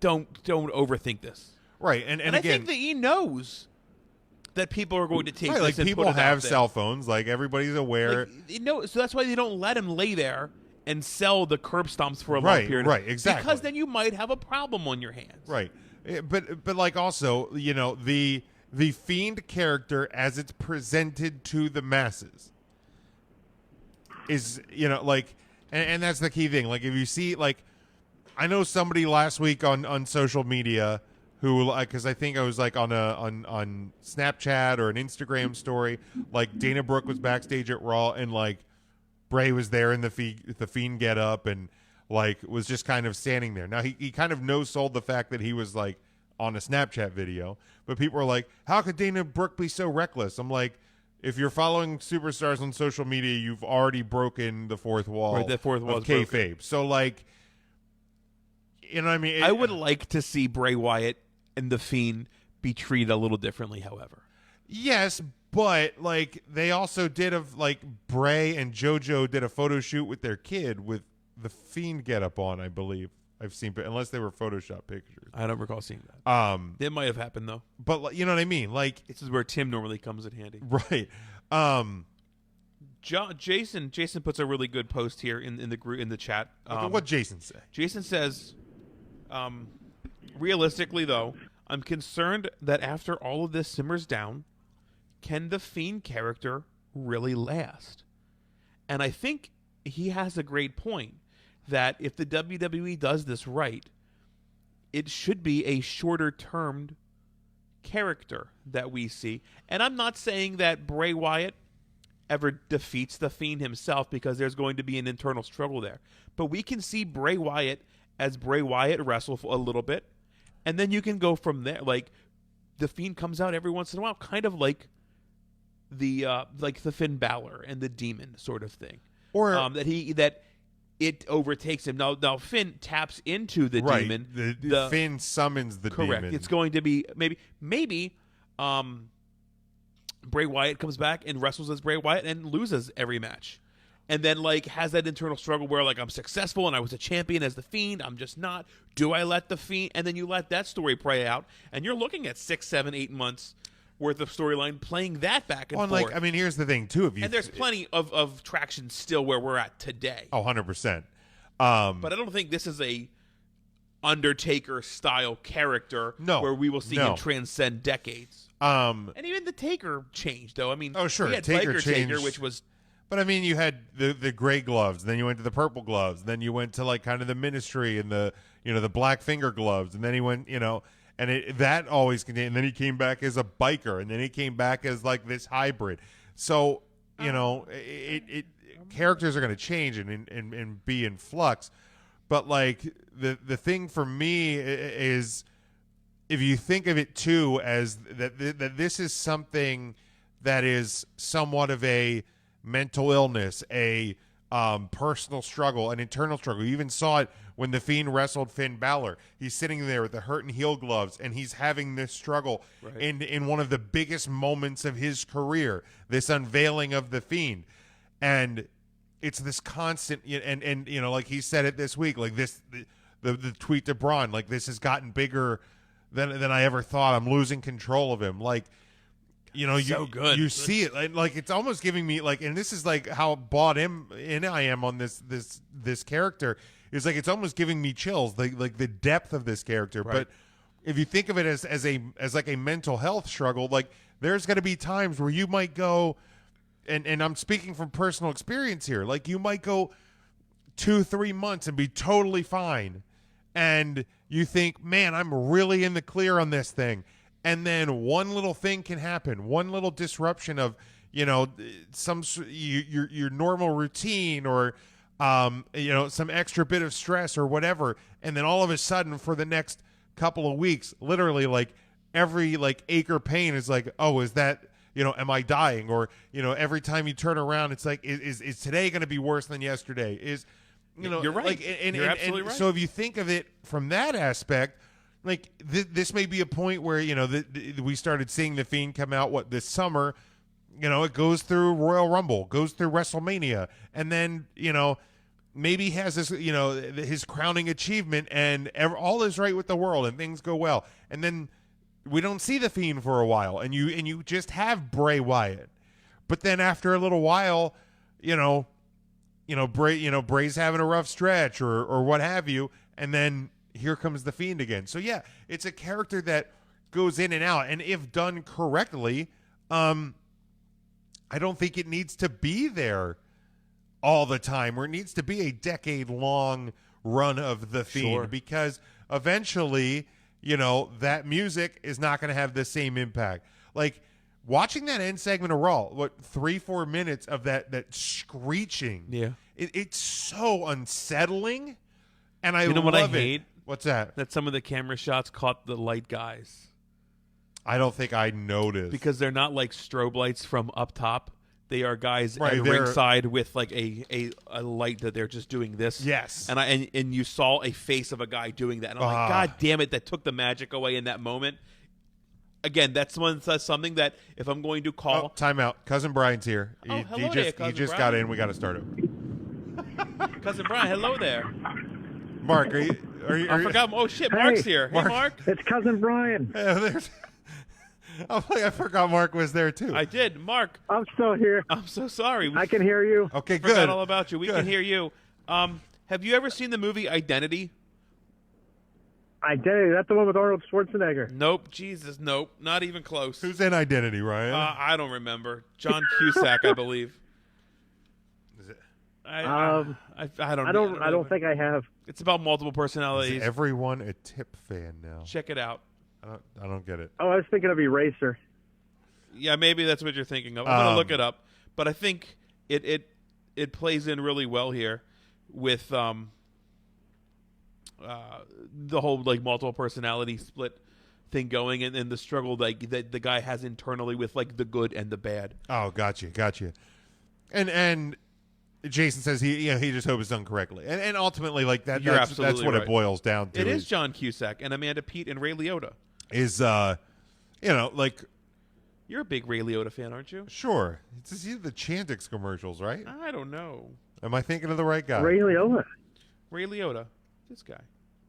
don't overthink this. Right. And And I again, think that he knows that people are going to take right, this like, and people put it have out there. cell phones. Like, everybody's aware. Like, so that's why they don't let him lay there and sell the curb stomps for a long period. Right, exactly. Because then you might have a problem on your hands. Right. But like, also, the Fiend character as it's presented to the masses is, like, and that's the key thing. Like, if you see, like, I know somebody last week on social media who, like, because I think I was like on Snapchat or an Instagram story, like Dana Brooke was backstage at Raw and like Bray was there in the Fiend get up and like was just kind of standing there. Now he kind of no-sold the fact that he was like on a Snapchat video, but people were like, how could Dana Brooke be so reckless? I'm like, if you're following superstars on social media, you've already broken the fourth wall. Right, the fourth wall of is broken. kayfabe. So like, you know what I mean? I would like to see Bray Wyatt and the Fiend be treated a little differently, however. Yes, but like they also did like Bray and JoJo did a photo shoot with their kid with the Fiend getup on, I believe. I've seen, but unless they were Photoshop pictures. I don't recall seeing that. It might have happened though. But you know what I mean? Like, this is where Tim normally comes in handy. Right. Jason puts a really good post here in the group in the chat. What Jason say? Jason says, realistically though, I'm concerned that after all of this simmers down, can the Fiend character really last? And I think he has a great point that if the WWE does this right, it should be a shorter-termed character that we see. And I'm not saying that Bray Wyatt ever defeats the Fiend himself, because there's going to be an internal struggle there. But we can see Bray Wyatt as Bray Wyatt wrestle for a little bit, and then you can go from there. Like, the Fiend comes out every once in a while, kind of like the Finn Balor and the Demon sort of thing. Or that it overtakes him. Now Finn taps into the right. demon. The Finn summons the correct. demon. It's going to be maybe Bray Wyatt comes back and wrestles as Bray Wyatt and loses every match. And then like has that internal struggle where like I'm successful and I was a champion as the Fiend, I'm just not. Do I let the Fiend? And then you let that story play out, and you're looking at 6, 7, 8 months worth of storyline playing that back and forth. Like, I mean, here's the thing too. And there's plenty of traction still where we're at today. 100%. But I don't think this is a Undertaker style character where we will see him transcend decades. And even the Taker changed, though. I mean, sure, he had Taker Biker changed, Taker, which was. But I mean, you had the gray gloves, then you went to the purple gloves, then you went to like kind of the Ministry and the the black finger gloves, and then he went and that always continued. And then he came back as a biker, and then he came back as like this hybrid. So characters are going to change and be in flux. But like the thing for me is, if you think of it too as that this is something that is somewhat of a mental illness, a personal struggle, an internal struggle. You even saw it when the Fiend wrestled Finn Balor. He's sitting there with the hurt and heel gloves, and he's having this struggle in one of the biggest moments of his career, this unveiling of the Fiend. And it's this constant, and like he said it this week, like this, the tweet to Braun, like, this has gotten bigger than I ever thought. I'm losing control of him. Like, you see it, like it's almost giving me like, and this is like how bought in I am on this character, is like it's almost giving me chills, like the depth of this character. Right. But if you think of it as like a mental health struggle, like there's going to be times where you might go, and I'm speaking from personal experience here, like you might go 2-3 months and be totally fine, and you think, man, I'm really in the clear on this thing. And then one little thing can happen, one little disruption of, some your normal routine, or some extra bit of stress or whatever, and then all of a sudden for the next couple of weeks, literally like every like ache or pain is like, oh, is that am I dying? Or every time you turn around, it's like, is today going to be worse than yesterday? Is you're right. Like, you're absolutely right. So if you think of it from that aspect, like this may be a point where we started seeing the Fiend come out this summer. It goes through Royal Rumble, goes through WrestleMania, and then maybe he has this his crowning achievement, and all is right with the world, and things go well, and then we don't see the Fiend for a while, and you just have Bray Wyatt, but then after a little while, Bray's having a rough stretch or what have you, and then here comes the Fiend again. So yeah, it's a character that goes in and out, and if done correctly, I don't think it needs to be there all the time, or it needs to be a decade-long run of the Fiend, Sure. because eventually, that music is not going to have the same impact. Like, watching that end segment of Raw, 3-4 minutes of that screeching, Yeah. it's so unsettling, and I You know love what I it. hate? What's that? That some of the camera shots caught the light guys. I don't think I noticed. Because they're not like strobe lights from up top. They are guys Right, at they're- ringside with like a light that they're just doing this. Yes. And you saw a face of a guy doing that. And I'm like, God damn it, that took the magic away in that moment. Again, that's something that if I'm going to call. Oh, timeout. Cousin Brian's here. Oh, hello there, he Cousin just Brian. got in. We got to start it. Cousin Brian, hello there. Mark, are you? I forgot. Oh shit, Mark's here. Mark. Hey, Mark. It's Cousin Brian. There's. I'm like, I forgot Mark was there too. I did, Mark. I'm still here. I'm so sorry. I can hear you. Okay, Forgot good. all about you. We Good. can hear you. Have you ever seen the movie Identity? Identity. That's the one with Arnold Schwarzenegger. Nope. Jesus, nope. Not even close. Who's in Identity, Ryan? I don't remember. John Cusack, I believe. Is it- I don't. I don't think I have. It's about multiple is personalities. everyone a Tip fan now? Check it out. I don't get it. Oh, I was thinking of Eraser. Yeah, maybe that's what you're thinking of. I'm gonna look it up, but I think it plays in really well here with the whole like multiple personality split thing going, and the struggle that the guy has internally with like the good and the bad. Oh, gotcha. And Jason says he just hopes it's done correctly, and ultimately like that. You're That's absolutely what right. it boils down to. It is John Cusack and Amanda Peet and Ray Liotta. Is like. You're a big Ray Liotta fan, aren't you? Sure. It's just the Chantix commercials, right? I don't know. Am I thinking of the right guy? Ray Liotta. Ray Liotta, this guy.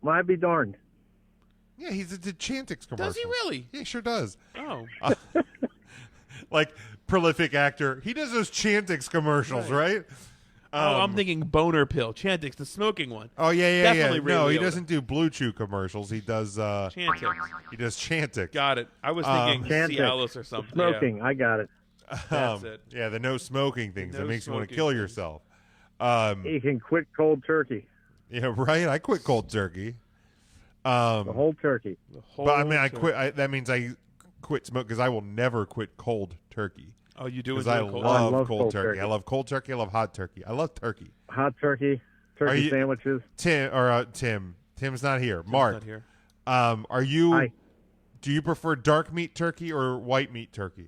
Well, I'd be darned. Yeah, he's the Chantix commercials. Does he really? Yeah, he sure does. Oh, Like, prolific actor. He does those Chantix commercials, right? I'm thinking Boner Pill, Chantix, the smoking one. Oh, yeah. Definitely Ray No, he Liotta. doesn't do Blue Chew commercials. He does Chantix. Chantix. Got it. I was thinking Chantix. Cialis or something. Smoking. I got it. That's it. Yeah, the no smoking things No that makes you want to smoking kill things. yourself. You can quit cold turkey. Yeah, right. I quit cold turkey. The whole turkey. The whole But I mean, I thing. quit. That means I quit smoke because I will never quit cold turkey. Oh, you do Because enjoy I cold. love cold turkey. I love cold turkey. I love hot turkey. I love turkey. Hot turkey. Are Turkey you- sandwiches. Tim. Tim's not here. Mark, Not here. are you? Hi. Do you prefer dark meat turkey or white meat turkey?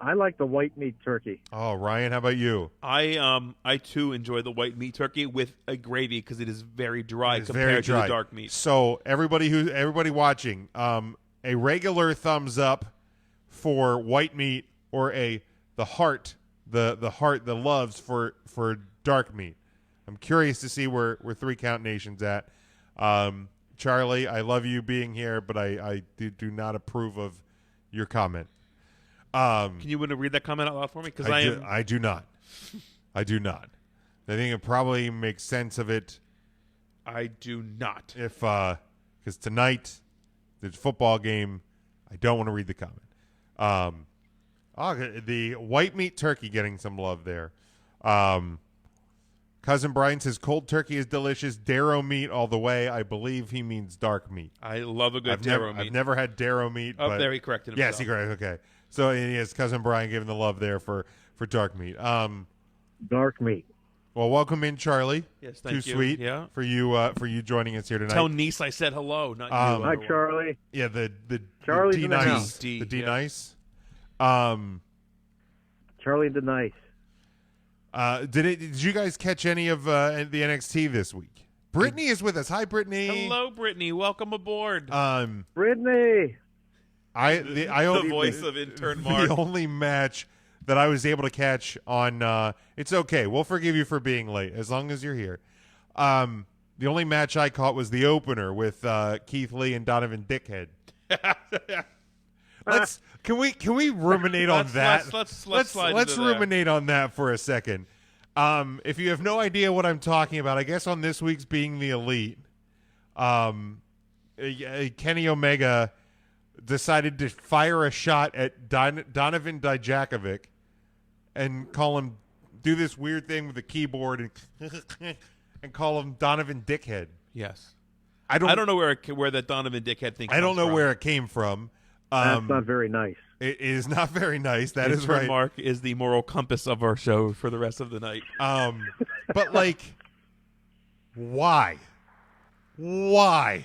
I like the white meat turkey. Oh, Ryan, how about you? I too enjoy the white meat turkey with a gravy because it is very dry It's compared very to dry. the dark meat. So everybody watching, a regular thumbs up for white meat or the heart loves for dark meat. I'm curious to see where 3 Count Nation's at. Charlie, I love you being here, but I do not approve of your comment. Can you want to read that comment out loud for me? Because I do not. I do not. I think it probably makes sense of it I do not. if because tonight there's a football game. I don't want to read the comment. The white meat turkey getting some love there. Cousin Brian says cold turkey is delicious. Darrow meat all the way. I believe he means dark meat. I love a good I've darrow meat. never had darrow meat. Oh, but there he corrected yes, himself. he corrected. Okay, so yes, cousin Brian giving the love there for dark meat. Dark meat. Well, welcome in, Charlie. Yes, thank Too you. sweet. Yeah. for you joining us here tonight. Tell niece I said hello, not you. Hi, Hi, otherwise. Charlie. Yeah, the Charlie's D in the nice, house. D, the D yeah. nice. Charlie the Nice. Did you guys catch any of the NXT this week? Brittany is with us. Hi, Brittany. Hello, Brittany. Welcome aboard. Brittany. The the voice of intern Mark. The only match that I was able to catch on it's okay. We'll forgive you for being late as long as you're here. The only match I caught was the opener with Keith Lee and Donovan Dickhead. Can we ruminate on that? Let's slide into that. ruminate on that for a second. If you have no idea what I'm talking about, I guess on this week's Being the Elite, Kenny Omega decided to fire a shot at Donovan Dijakovic and call him, do this weird thing with the keyboard and call him Donovan Dickhead. Yes. I don't know where that Donovan Dickhead thing. I don't know from. where it came from. That's not very nice. It is not very nice. That His is right. Mark is the moral compass of our show for the rest of the night. But like, why? Why?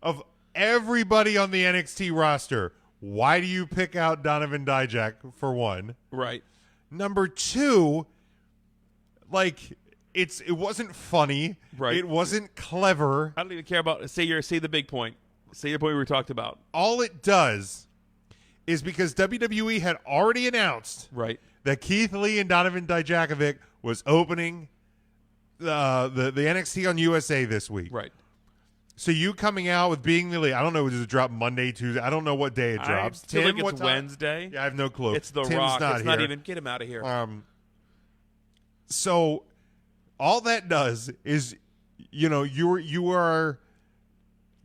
Of everybody on the NXT roster, why do you pick out Donovan Dijak for one? Right. Number two, like, it wasn't funny. Right. It wasn't clever. I don't even care about say the big point. Say the point we were talked about. All it does is because WWE had already announced that Keith Lee and Donovan Dijakovic was opening the NXT on USA this week. Right. So you coming out with being the lead, I don't know, does it drop Monday, Tuesday? I don't know what day it drops. I feel Tim, like what it's time? Wednesday. Yeah, I have no clue. It's The Tim's Rock. Not it's here. not even, get him out of here. So all that does is, you are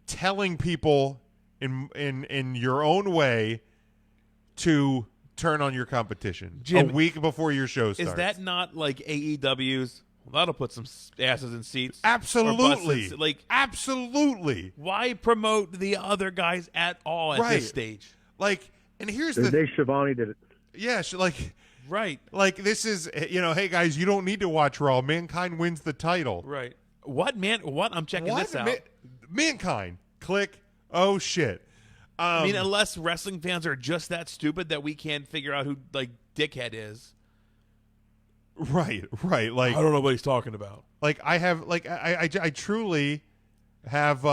telling people in your own way to turn on your competition Jim, a week before your show starts. Is that not like AEW's? Well, that'll put some asses in seats. Absolutely. Like, absolutely. Why promote the other guys at all at this stage? Like, and here's the day Shivani did it. Yeah, like. Right. Like, this is, hey, guys, you don't need to watch Raw. Mankind wins the title. Right. What, man? What? I'm checking this out. Mankind. Click. Oh, shit. I mean, unless wrestling fans are just that stupid that we can't figure out who, like, Dickhead is. Right. Like, I don't know what he's talking about. Like, I have, like, I truly have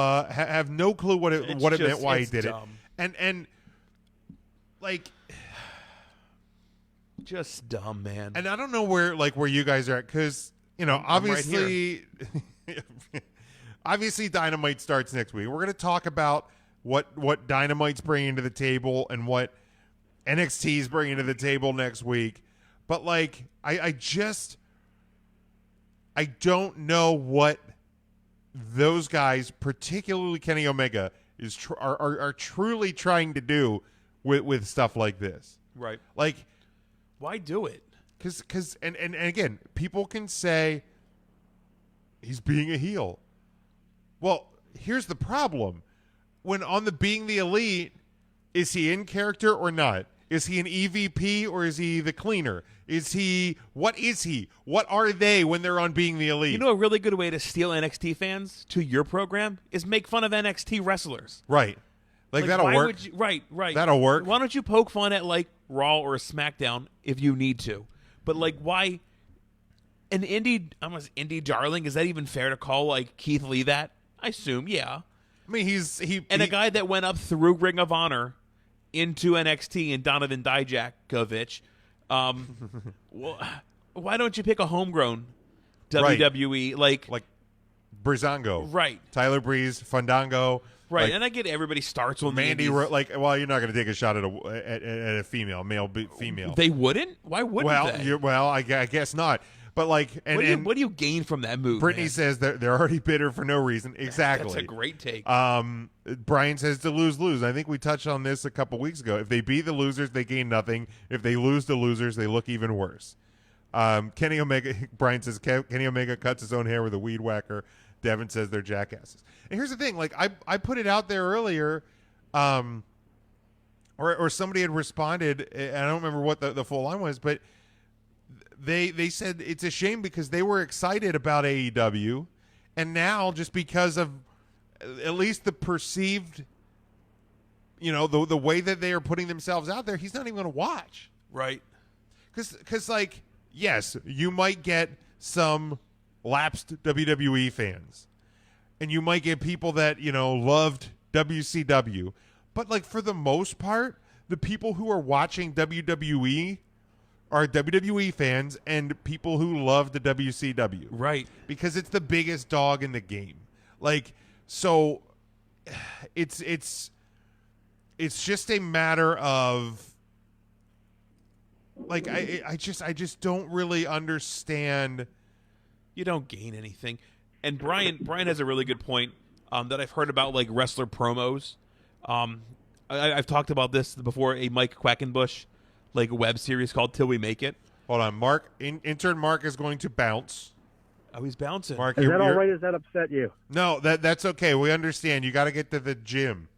no clue what it meant, why he did dumb. it. And, like... Just dumb, man. And I don't know where you guys are at, because obviously, obviously Dynamite starts next week. We're going to talk about what Dynamite's bringing to the table and what NXT's bringing to the table next week. But like, I don't know what those guys, particularly Kenny Omega, are truly trying to do with stuff like this. Right. Like. Why do it? Because and again, people can say he's being a heel. Well, here's the problem. When on the Being the Elite, is he in character or not? Is he an EVP or is he the cleaner? What is he? What are they when they're on Being the Elite? You know, a really good way to steal NXT fans to your program is make fun of NXT wrestlers. Right. Like that'll work. Right. That'll work. Why don't you poke fun at like Raw or SmackDown if you need to? But like, why an indie darling? Is that even fair to call like Keith Lee that? I assume, yeah. I mean, a guy that went up through Ring of Honor into NXT and Donovan Dijakovic. Well, why don't you pick a homegrown WWE like Breezango, right? Tyler Breeze, Fandango. Right, like, and I get everybody starts with Mandy. You're not going to take a shot at a female, female. They wouldn't. Why wouldn't they? I guess not. But like, what do you gain from that move? Brittany says they're already bitter for no reason. Exactly. That's a great take. Brian says to lose. I think we touched on this a couple weeks ago. If they beat the losers, they gain nothing. If they lose the losers, they look even worse. Kenny Omega. Brian says Kenny Omega cuts his own hair with a weed whacker. Devin says they're jackasses. And here's the thing, like I put it out there earlier, or somebody had responded, and I don't remember what the full line was, but they said it's a shame because they were excited about AEW, and now just because of at least the perceived, the way that they are putting themselves out there, he's not even going to watch. Right. Because like, yes, you might get some lapsed WWE fans, and you might get people that loved WCW, but like for the most part, the people who are watching WWE are WWE fans and people who love the WCW, right? Because it's the biggest dog in the game. Like, so it's just a matter of like I just don't really understand. You don't gain anything. And Brian has a really good point that I've heard about like wrestler promos. I've talked about this before. A Mike Quackenbush like web series called Till We Make It. Hold on, Mark. Intern Mark is going to bounce. Oh, he's bouncing. Mark, Is that all right? Does that upset you? No, that's okay. We understand. You got to get to the gym.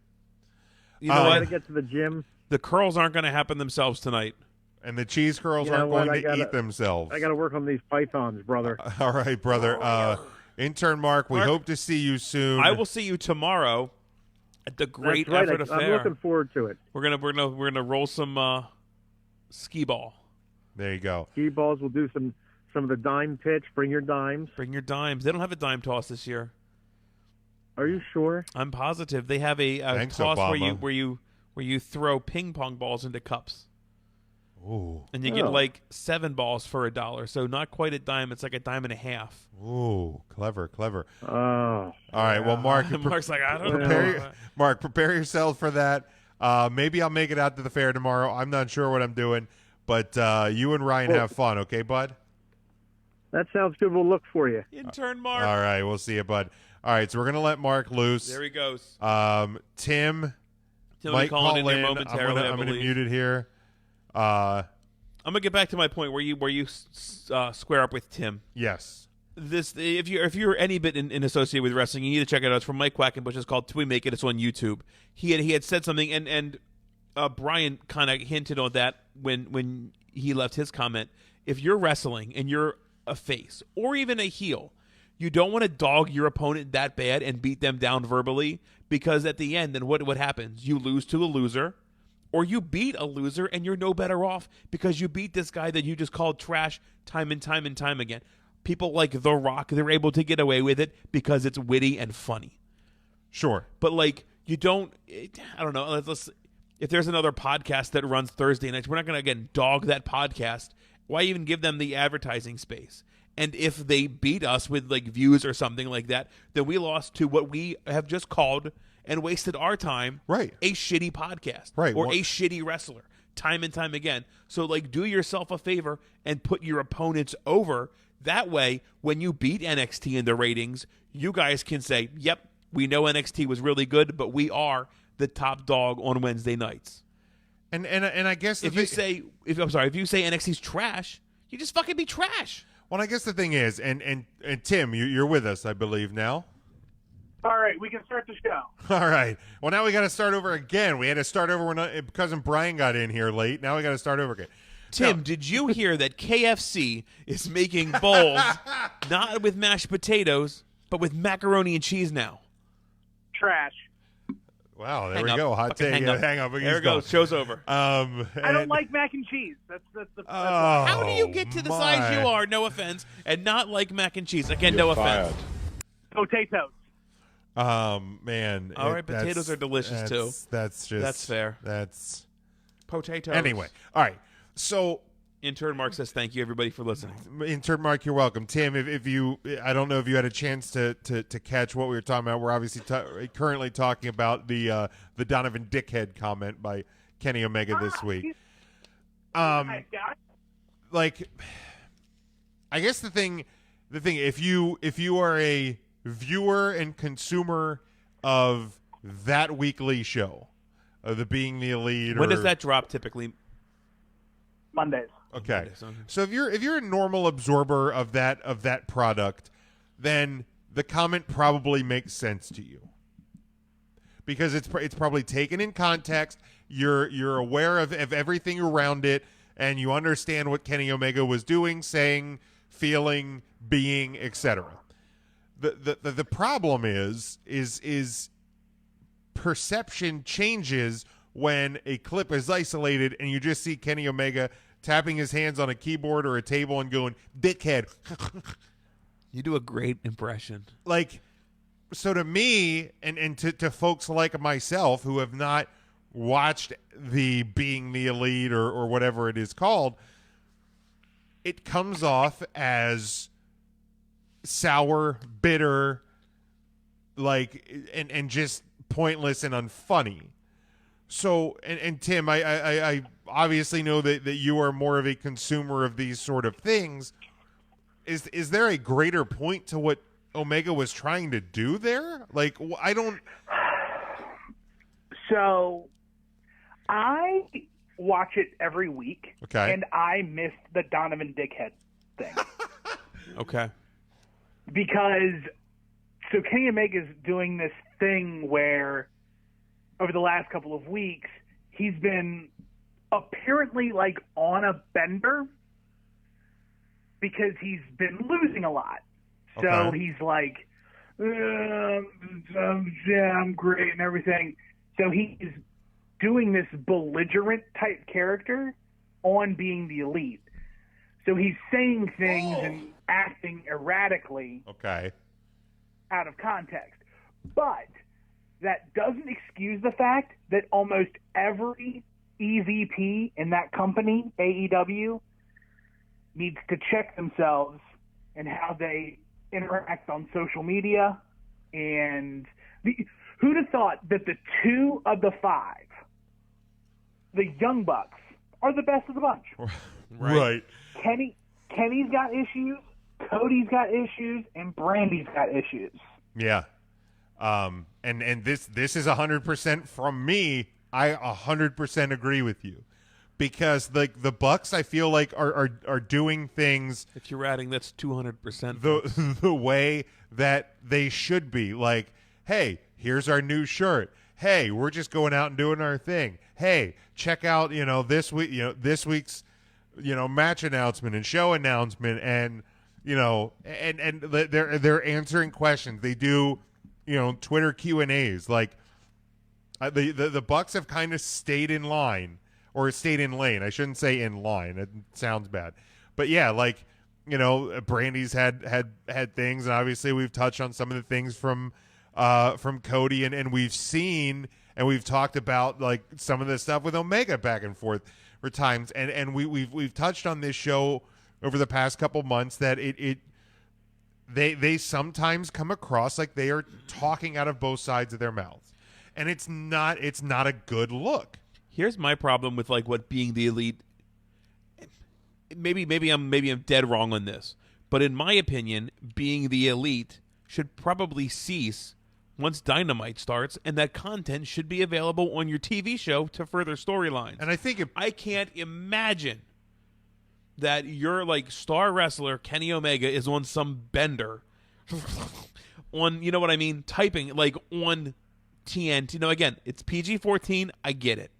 You know I what? got to get to the gym. The curls aren't going to happen themselves tonight. And the cheese curls You know aren't what? going to I gotta- eat themselves. I got to work on these pythons, brother. All right, brother. Intern Mark, we hope to see you soon. I will see you tomorrow at the Great That's right. Effort I'm Affair. looking forward to it. We're gonna roll some skee ball. There you go. Ski balls. We'll do some of the dime pitch. Bring your dimes. Bring your dimes. They don't have a dime toss this year. Are you sure? I'm positive they have a Thanks, toss Obama. where you throw ping pong balls into cups. Ooh. And you get Oh. like 7 balls for $1. So not quite a dime. It's like a dime and a half. Ooh, clever. Oh. All right, well, Mark, Mark's like, I don't prepare, know. Mark, prepare yourself for that. Maybe I'll make it out to the fair tomorrow. I'm not sure what I'm doing, but you and Ryan have fun, okay, bud? That sounds good. We'll look for you. Intern Mark. All right, we'll see you, bud. All right, so we're gonna let Mark loose. There he goes. Tim He'll be might calling call in here in. momentarily. I'm gonna believe. mute it here. I'm gonna get back to my point where you square up with Tim. Yes. This if you're any bit in associated with wrestling, you need to check it out. It's from Mike Quackenbush. It's called "Till We Make It." It's on YouTube. He had said something, and Brian kind of hinted on that when he left his comment. If you're wrestling and you're a face or even a heel, you don't want to dog your opponent that bad and beat them down verbally, because at the end, then what happens? You lose to a loser. Or you beat a loser and you're no better off because you beat this guy that you just called trash time and time and time again. People like The Rock, they're able to get away with it because it's witty and funny. Sure. But like, you don't, I don't know, let's if there's another podcast that runs Thursday nights, we're not going to, again, dog that podcast. Why even give them the advertising space? And if they beat us with like views or something like that, then we lost to what we have just called and wasted our time, Right. a shitty podcast, Right. or a shitty wrestler, time and time again. So, like, do yourself a favor and put your opponents over. That way, when you beat NXT in the ratings, you guys can say, yep, we know NXT was really good, but we are the top dog on Wednesday nights. And I guess If you say NXT's trash, you just fucking be trash. well, I guess the thing is, and Tim, you're with us, I believe now. All right, we can start the show. All right. Well, now we got to start over again. We had to start over when cousin Brian got in here late. Now we got to start over again. Tim, No. did you hear that KFC is making bowls not with mashed potatoes, but with macaroni and cheese now? Trash. Wow, there Hang we up. go. Hot Fucking take. hang up. He's There it goes. gone. Show's over. I don't and- like mac and cheese. That's Oh, How do you get to the size you are, no offense, and not like mac and cheese? Again, no offense. potatoes. Man. All right, potatoes are delicious, too. That's just. That's fair. That's. Potatoes. Anyway. All right. So, Intern Mark says thank you, everybody, for listening. Intern Mark, you're welcome. Tim, if you, I don't know if you had a chance to catch what we were talking about. We're obviously currently talking about the Donovan Dickhead comment by Kenny Omega this week. Nice guy. Like, I guess the thing, if you are a viewer and consumer of that weekly show, the Being the Elite, When or, does that drop typically? Mondays. Okay. Mondays, okay. So if you're a normal absorber of that product, then the comment probably makes sense to you. Because it's probably taken in context, you're aware of everything around it, and you understand what Kenny Omega was doing, saying, feeling, being, etc. The problem is perception changes when a clip is isolated and you just see Kenny Omega tapping his hands on a keyboard or a table and going, dickhead. You do a great impression. Like, so to me and to folks like myself who have not watched the Being the Elite or whatever it is called, it comes off as sour, bitter, like, and just pointless and unfunny. So, and Tim, I obviously know that you are more of a consumer of these sort of things. Is there a greater point to what Omega was trying to do there? Like, I don't. So I watch it every week, Okay. and I missed the Donovan Dickhead thing. Okay. Because so Kenny Omega's doing this thing where over the last couple of weeks he's been apparently like on a bender because he's been losing a lot. So Okay. he's like, yeah, I'm great and everything. So he's doing this belligerent type character on being the elite. So he's saying things and acting erratically Okay. out of context. But that doesn't excuse the fact that almost every EVP in that company, AEW, needs to check themselves and how they interact on social media. And who'd have thought that the 2 of the 5, the Young Bucks, are the best of the bunch? Right. Kenny's got issues, Cody's got issues, and Brandy's got issues. Yeah. And this is 100% from me. I 100% agree with you, because the Bucks, I feel like are doing things If you're adding, that's 200%. the way that they should be. Like, hey, here's our new shirt. Hey, we're just going out and doing our thing. Hey, check out this week's match announcement and show announcement, and and they're answering questions. They do Twitter Q&As. Like the Bucks have kind of stayed in line, or stayed in lane. I shouldn't say in line. It sounds bad. But yeah, like Brandy's had things, and obviously we've touched on some of the things from Cody, and we've seen and we've talked about like some of the stuff with Omega back and forth for times, and we've touched on this show over the past couple months that they sometimes come across like they are talking out of both sides of their mouths, and it's not a good look. Here's my problem with like what being the elite. Maybe I'm dead wrong on this, but in my opinion, being the elite should probably cease once Dynamite starts, and that content should be available on your TV show to further storylines. And I think I can't imagine that your like star wrestler Kenny Omega is on some bender on, you know what I mean, typing like on TNT. Again, it's PG-14. I get it,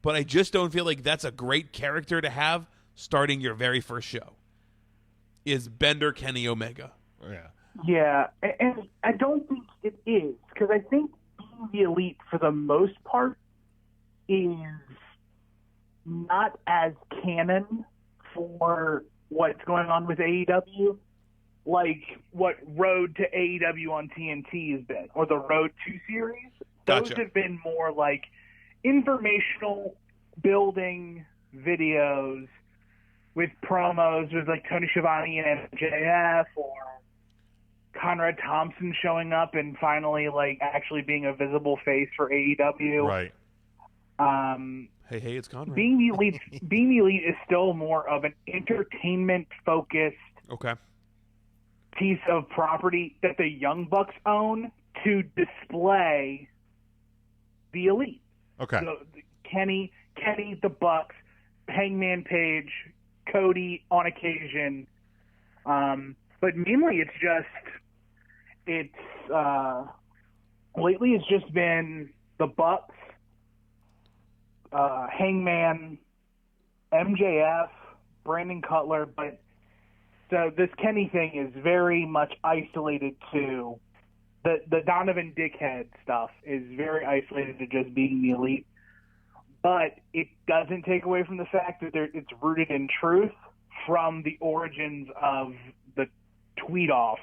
but I just don't feel like that's a great character to have starting your very first show. Is Bender Kenny Omega? yeah. Yeah, and I don't think it is, because I think being the elite, for the most part, is not as canon for what's going on with AEW, like what Road to AEW on TNT has been, or the Road 2 series. Those Gotcha. have been more like informational building videos with promos with like Tony Schiavone and MJF, or Conrad Thompson showing up and finally like actually being a visible face for AEW. Right. Hey, it's Conrad. Being the elite is still more of an entertainment focused Okay. piece of property that the Young Bucks own to display the elite. Okay. So, Kenny, the Bucks, Hangman Page, Cody on occasion. But mainly lately it's just been the Bucks, Hangman, MJF, Brandon Cutler, but so this Kenny thing is very much isolated to the Donovan Dickhead stuff is very isolated to just being the elite. But it doesn't take away from the fact that it's rooted in truth from the origins of the tweet-off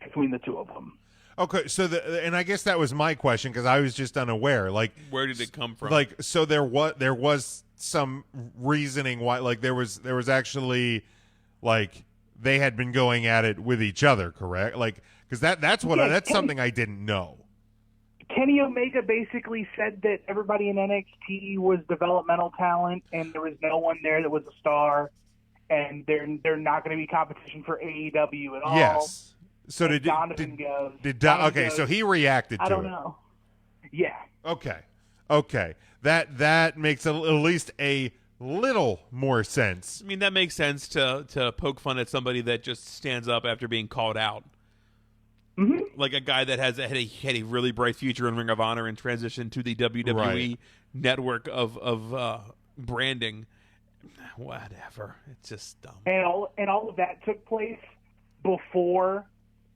between the two of them. Okay, so and I guess that was my question, because I was just unaware. Like, Where did it come from? like, so there was some reasoning why, like, there was actually, like, they had been going at it with each other, correct? Like, because that's something I didn't know. Kenny Omega basically said that everybody in NXT was developmental talent, and there was no one there that was a star, and they're not going to be competition for AEW at all. Yes. So And did Donovan goes. did Donovan okay? goes, So he reacted to it. I don't know. Yeah. Okay. Okay, that makes at least a little more sense. I mean, that makes sense to poke fun at somebody that just stands up after being called out. Mm-hmm. Like a guy that had a really bright future in Ring of Honor and transitioned to the WWE network of branding. Whatever. It's just dumb. And all of that took place before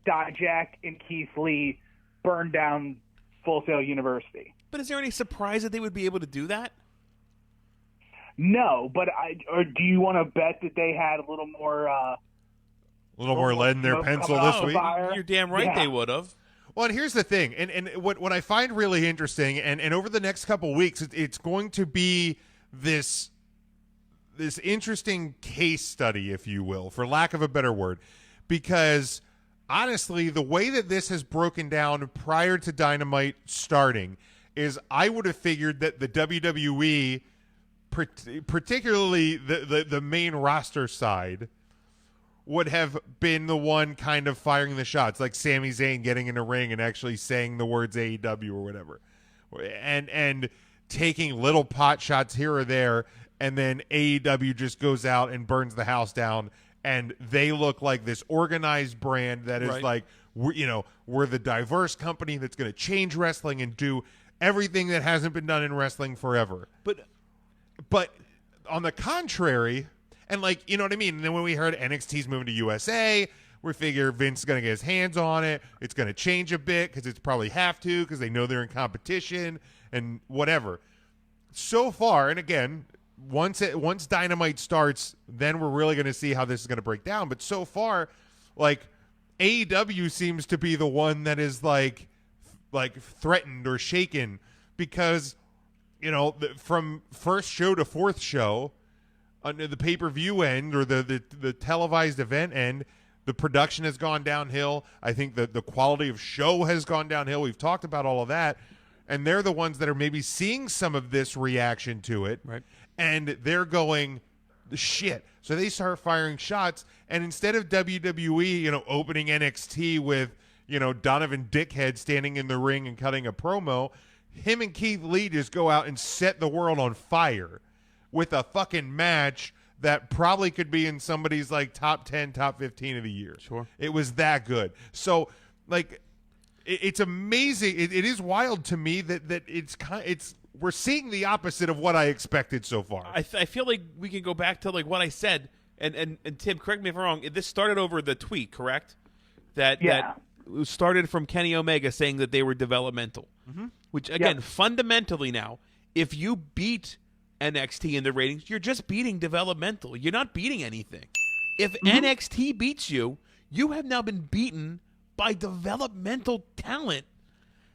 Dijak and Keith Lee burned down Full Sail University. But is there any surprise that they would be able to do that? No, but or do you want to bet that they had a little more lead in their smoke pencil coming this out the week? fire? You're damn right they would have. Well, and here's the thing, and what I find really interesting, and over the next couple weeks, it's going to be this interesting case study, if you will, for lack of a better word, because honestly, the way that this has broken down prior to Dynamite starting is I would have figured that the WWE, particularly the main roster side, would have been the one kind of firing the shots, like Sami Zayn getting in a ring and actually saying the words AEW or whatever, and taking little pot shots here or there, and then AEW just goes out and burns the house down, and they look like this organized brand that is like, we're the diverse company that's going to change wrestling and do everything that hasn't been done in wrestling forever. But on the contrary, and like, you know what I mean? And then when we heard NXT's moving to USA, we figure Vince is going to get his hands on it. It's going to change a bit because it's probably have to because they know they're in competition and whatever. So far, and again, once Dynamite starts, then we're really going to see how this is going to break down. But so far, like, AEW seems to be the one that is like threatened or shaken because, from first show to fourth show, under the pay-per-view end or the televised event end, the production has gone downhill. I think the quality of show has gone downhill. We've talked about all of that. And they're the ones that are maybe seeing some of this reaction to it. Right. And they're going, shit. So they start firing shots. And instead of WWE, opening NXT with, Donovan Dickhead standing in the ring and cutting a promo, him and Keith Lee just go out and set the world on fire with a fucking match that probably could be in somebody's like top 10, top 15 of the year. Sure. It was that good. So like, it's amazing. It is wild to me that we're seeing the opposite of what I expected so far. I feel like we can go back to like what I said, and Tim, correct me if I'm wrong. This started over the tweet, correct? That started from Kenny Omega saying that they were developmental. Mm-hmm. Which again, fundamentally now, if you beat NXT in the ratings, you're just beating developmental. You're not beating anything. If NXT beats you, you have now been beaten by developmental talent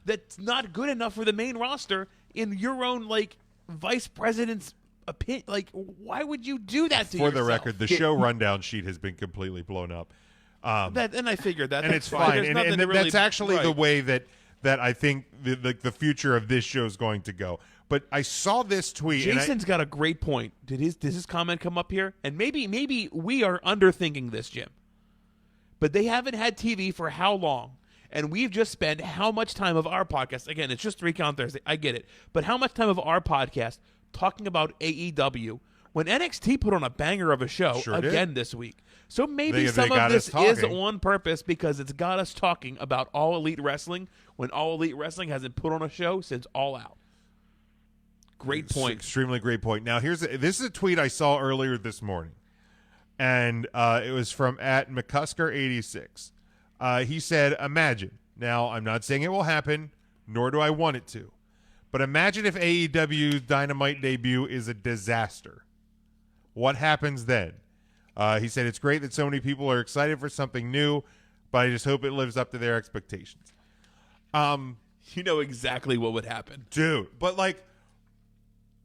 that's not good enough for the main roster in your own like vice president's opinion. Like, why would you do that to yourself? For the record, the show rundown sheet has been completely blown up. And I figured that, and it's fine. And that's actually the way that I think the future of this show is going to go. But I saw this tweet. Jason's got a great point. Did his comment come up here? And maybe we are underthinking this, Jim. But they haven't had TV for how long? And we've just spent how much time of our podcast? Again, it's just 3 Count Thursday. I get it. But how much time of our podcast talking about AEW when NXT put on a banger of a show this week? So maybe some of this is on purpose because it's got us talking about All Elite Wrestling when All Elite Wrestling hasn't put on a show since All Out. Great point. Extremely great point. Now, this is a tweet I saw earlier this morning, and it was from @McCusker86. He said, imagine. Now, I'm not saying it will happen, nor do I want it to, but imagine if AEW's Dynamite debut is a disaster. What happens then? He said, it's great that so many people are excited for something new, but I just hope it lives up to their expectations. You know exactly what would happen. Dude, but like,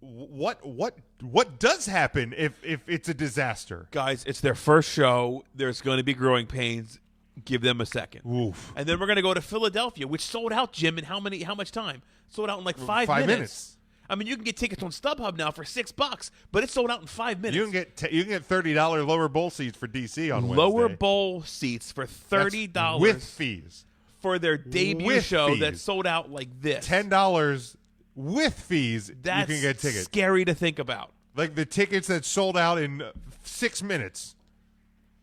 what does happen if it's a disaster? Guys, it's their first show. There's going to be growing pains. Give them a second. Oof. And then we're going to go to Philadelphia, which sold out, Jim, in how much time? Sold out in like 5 minutes. I mean, you can get tickets on StubHub now for $6, but it's sold out in 5 minutes. You can get $30 lower bowl seats for DC on Wednesday. Lower bowl seats for $30 with fees for their debut show that sold out like this. $10 with fees, That's you can get tickets. scary to think about. Like the tickets that sold out in 6 minutes,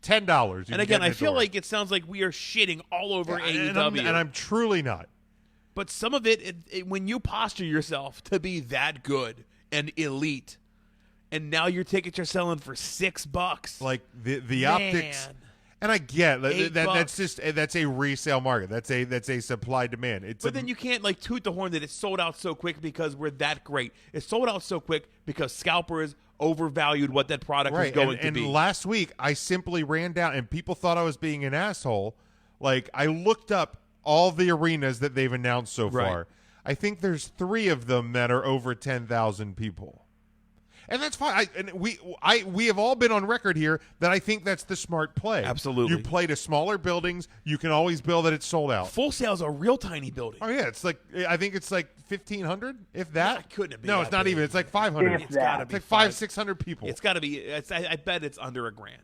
$10. And again, I feel like it sounds like we are shitting all over AEW. And I'm truly not. But some of it, when you posture yourself to be that good and elite, and now your tickets are selling for $6. Like the optics, and I get that's a resale market. That's a supply demand. But then you can't like toot the horn that it sold out so quick because we're that great. It sold out so quick because scalpers overvalued what that product was going to be. And last week I simply ran down, and people thought I was being an asshole. Like I looked up all the arenas that they've announced so far. I think there's 3 of them that are over 10,000 people. And that's fine. We have all been on record here that I think that's the smart play. Absolutely. You play to smaller buildings. You can always bill that it's sold out. Full Sail's a real tiny building. Oh, yeah. It's like, I think it's like 1,500, if that. It couldn't be. No, it's not big. even. It's like 500. It's gotta It's like 500-600 people. It's got to be. I bet it's under $1,000.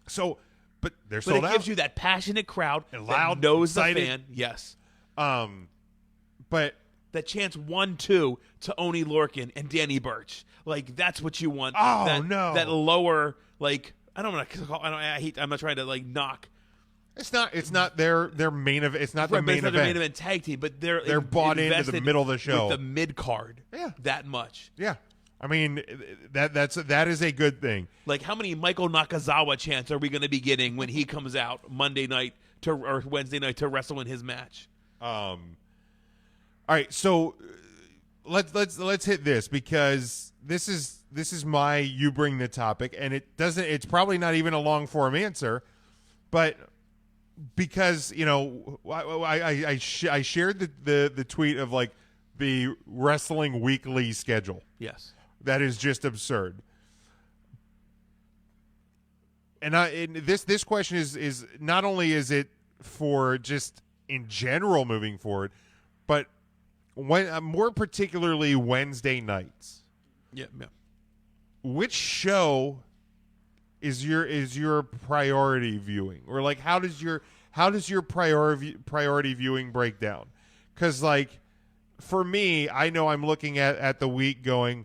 So, but they're But sold it out. gives you that passionate crowd And that loud, knows excited. the fan. Yes. But That chants 1-2 to Oni Lorcan and Danny Burch. Like that's what you want. Oh, no. That lower like I don't want to. I'm not trying to like knock. it's not their main event. It's not the Right, but main it's not event. their main event tag team, but they're bought into the invested middle of the show. with the mid card. Yeah. That much. Yeah. I mean, that is a good thing. Like how many Michael Nakazawa chants are we going to be getting when he comes out Monday night or Wednesday night to wrestle in his match? All right, so let's hit this because this is my you bring the topic, and it's probably not even a long form answer, but because I shared the tweet of like the Wrestling Weekly schedule. Yes. That is just absurd. And this question is not only is it for just in general moving forward, but more particularly Wednesday nights. Yeah. Which show is your priority viewing, or like how does your priority viewing break down? Because like for me, I know I'm looking at the week going,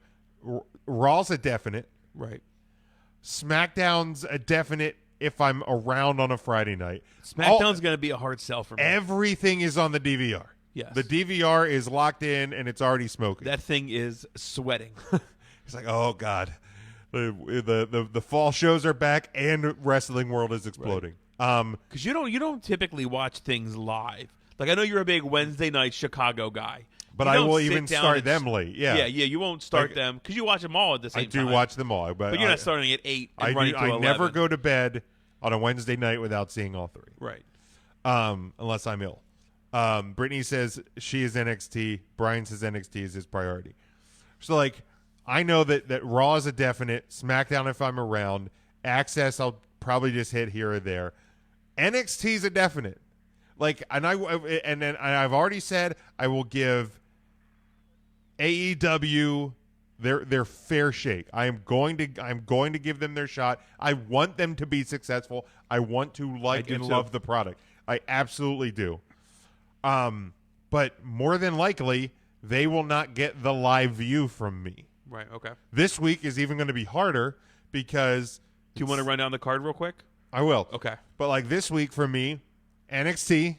Raw's a definite, Right. SmackDown's a definite if I'm around on a Friday night. SmackDown's going to be a hard sell for me. Everything is on the DVR. Yes. The DVR is locked in and it's already smoking. That thing is sweating. It's like, oh God, the fall shows are back and Wrestling World is exploding. Because you don't typically watch things live. Like I know you're a big Wednesday night Chicago guy, but You I don't will sit even down start and them late. Yeah, You won't start Like, them because you watch them all at the same I do time. watch them all, but But you're not starting at 8 and running to 11. I never go to bed on a Wednesday night without seeing all 3. Right. Unless I'm ill. Brittany says she is NXT. Brian says NXT is his priority. So, like, I know that Raw is a definite. SmackDown, if I'm around. Access, I'll probably just hit here or there. NXT is a definite. Like, and I've already said I will give AEW their fair shake. I'm going to give them their shot. I want them to be successful. I want to like and love the product. I absolutely do. But more than likely, they will not get the live view from me. Right. Okay. This week is even going to be harder because. Do you want to run down the card real quick? I will. Okay. But like this week for me, NXT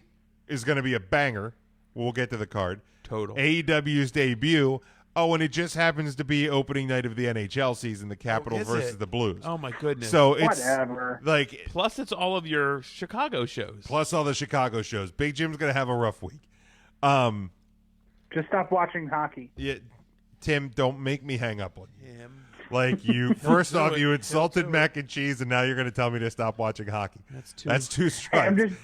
is going to be a banger. We'll get to the card. Total. AEW's debut. Oh, and it just happens to be opening night of the NHL season, the Capitals versus the Blues. Oh my goodness. So it's Whatever. like plus it's all of your Chicago shows. plus all the Chicago shows. Big Jim's going to have a rough week. Just stop watching hockey. Yeah, Tim, don't make me hang up on you. Him. Like you, first off, it. you insulted Don't do mac and cheese, and now you're going to tell me to stop watching hockey. That's too Hey, strong.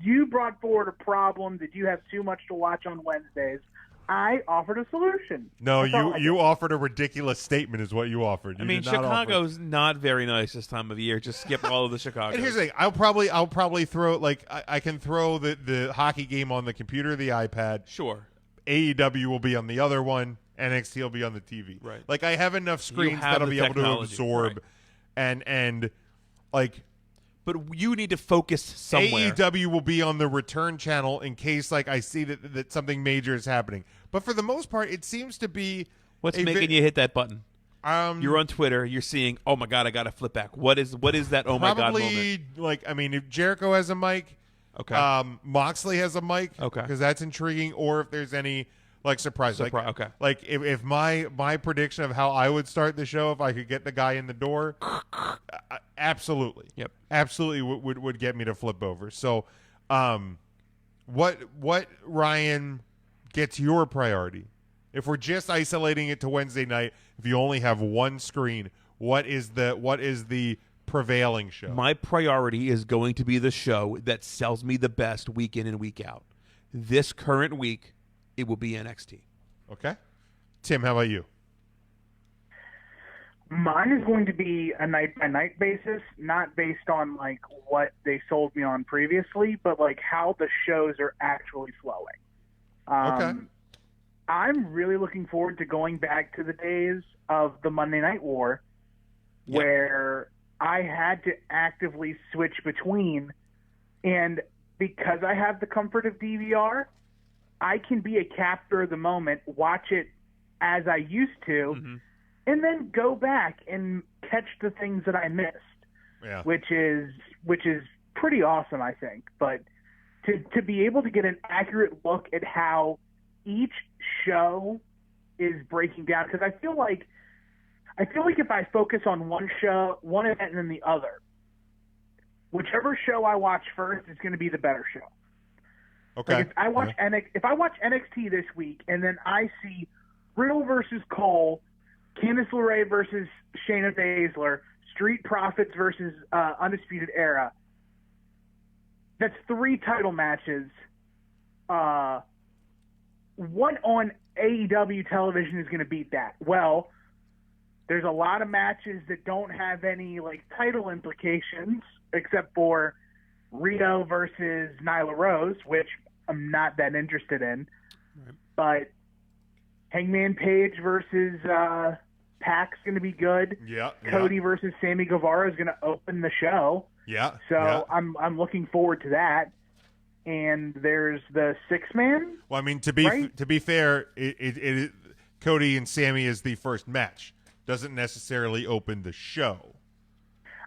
You brought forward a problem that you have too much to watch on Wednesdays. I offered a solution. No, That's all I you did. offered a ridiculous statement, is what you offered. I You mean, did not offer- Chicago's not very nice this time of year. Just skip all of the Chicago. And here's the thing: I'll probably throw I can throw the hockey game on the computer, the iPad. Sure. AEW will be on the other one. NXT will be on the TV. Right. Like I have enough screens have that'll the be able to technology, absorb, right. and like. but you need to focus somewhere. AEW will be on the return channel in case like I see that something major is happening. But for the most part, it seems to be What's making you hit that button? You're on Twitter. You're seeing, oh my god, I got to flip back. What is that? Oh my god moment. Probably like if Jericho has a mic, okay. Moxley has a mic, okay, because that's intriguing. Or if there's any like surprise, okay. Like if my prediction of how I would start the show if I could get the guy in the door, absolutely, yep, absolutely would get me to flip over. So, what Ryan gets your priority? If we're just isolating it to Wednesday night, if you only have one screen, what is the prevailing show? My priority is going to be the show that sells me the best week in and week out. This current week, it will be NXT. Okay. Tim, how about you? Mine is going to be a night-by-night basis, not based on like what they sold me on previously, but like how the shows are actually flowing. Okay. I'm really looking forward to going back to the days of the Monday Night War, where I had to actively switch between, and because I have the comfort of DVR, I can be a captor of the moment, watch it as I used to, and then go back and catch the things that I missed, which is pretty awesome, I think. But to be able to get an accurate look at how each show is breaking down, because I feel like if I focus on one show, one event, and then the other, whichever show I watch first is going to be the better show. Okay. Like if I watch NXT this week and then I see Riddle versus Cole, Candice LeRae versus Shayna Baszler, Street Profits versus Undisputed Era, that's 3 title matches. What on AEW television is going to beat that? Well, there's a lot of matches that don't have any like title implications except for Rio versus Nyla Rose, which I'm not that interested in. Right. But Hangman Page versus Pac's going to be good. Yeah. Cody versus Sammy Guevara is going to open the show. Yeah. So I'm looking forward to that. And there's the 6-man. Well, I mean, to be fair, it Cody and Sammy is the first match. Doesn't necessarily open the show.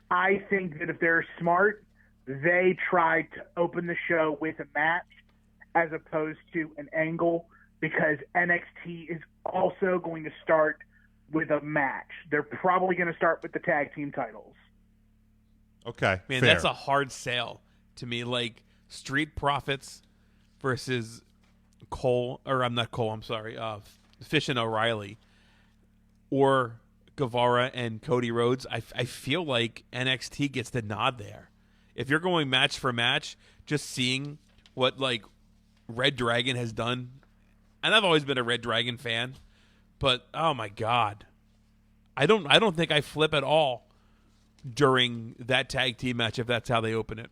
I think that if they're smart, they try to open the show with a match as opposed to an angle, because NXT is also going to start with a match. They're probably going to start with the tag team titles. Okay, man, fair. That's a hard sell to me. Like Street Profits versus Cole, or I'm not Cole. I'm sorry, Fish and O'Reilly, or Guevara and Cody Rhodes. I feel like NXT gets the nod there. If you're going match for match, just seeing what like Red Dragon has done, and I've always been a Red Dragon fan, but oh my god, I don't think I flip at all during that tag team match if that's how they open it.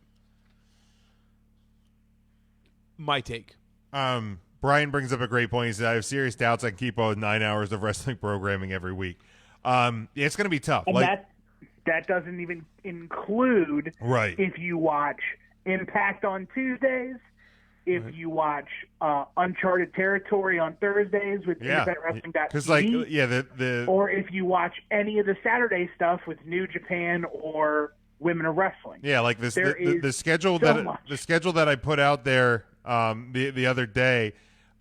My take. Brian brings up a great point. He said, I have serious doubts I can keep on 9 hours of wrestling programming every week. It's going to be tough. And that doesn't even include if you watch Impact on Tuesdays, if you watch Uncharted Territory on Thursdays with IndependentWrestling.tv, or if you watch any of the Saturday stuff with New Japan or Women of Wrestling. Yeah, like this the schedule the schedule that I put out there the other day.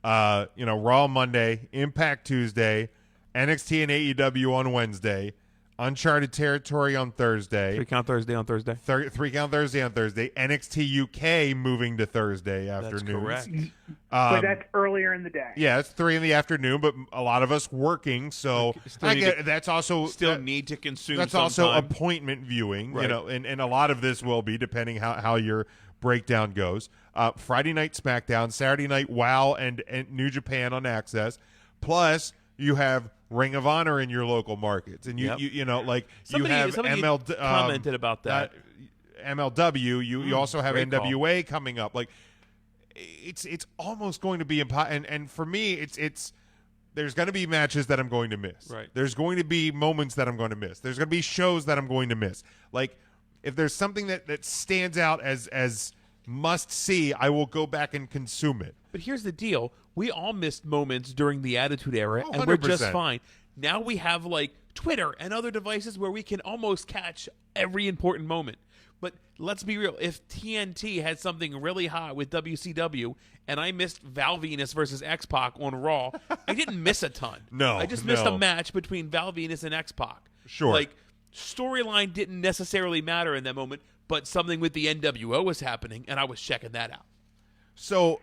Raw Monday, Impact Tuesday, NXT and AEW on Wednesday, Uncharted Territory on Thursday. 3 count Thursday on Thursday. 3 count Thursday on Thursday. NXT UK moving to Thursday afternoons. That's correct. But that's earlier in the day. Yeah, it's 3 in the afternoon, but a lot of us working, so that's also need to consume. That's also appointment viewing, right. And a lot of this will be depending how your breakdown goes. Friday night SmackDown, Saturday night WoW and New Japan on Access, plus you have Ring of Honor in your local markets, and you have MLW commented about that. MLW. You also have NWA call. coming up. Like it's almost going to be and for me it's there's going to be matches that I'm going to miss. Right. There's going to be moments that I'm going to miss. There's going to be shows that I'm going to miss. Like if there's something that stands out as must see, I will go back and consume it. But here's the deal. We all missed moments during the Attitude Era, Oh, and we're just 100%. fine. Now we have, like, Twitter and other devices where we can almost catch every important moment. But let's be real. If TNT had something really hot with WCW and I missed Val Venus versus X-Pac on Raw, I didn't miss a ton. No, I just missed no. a match between Val Venus and X-Pac. Sure. Like, storyline didn't necessarily matter in that moment, but something with the NWO was happening, and I was checking that out. So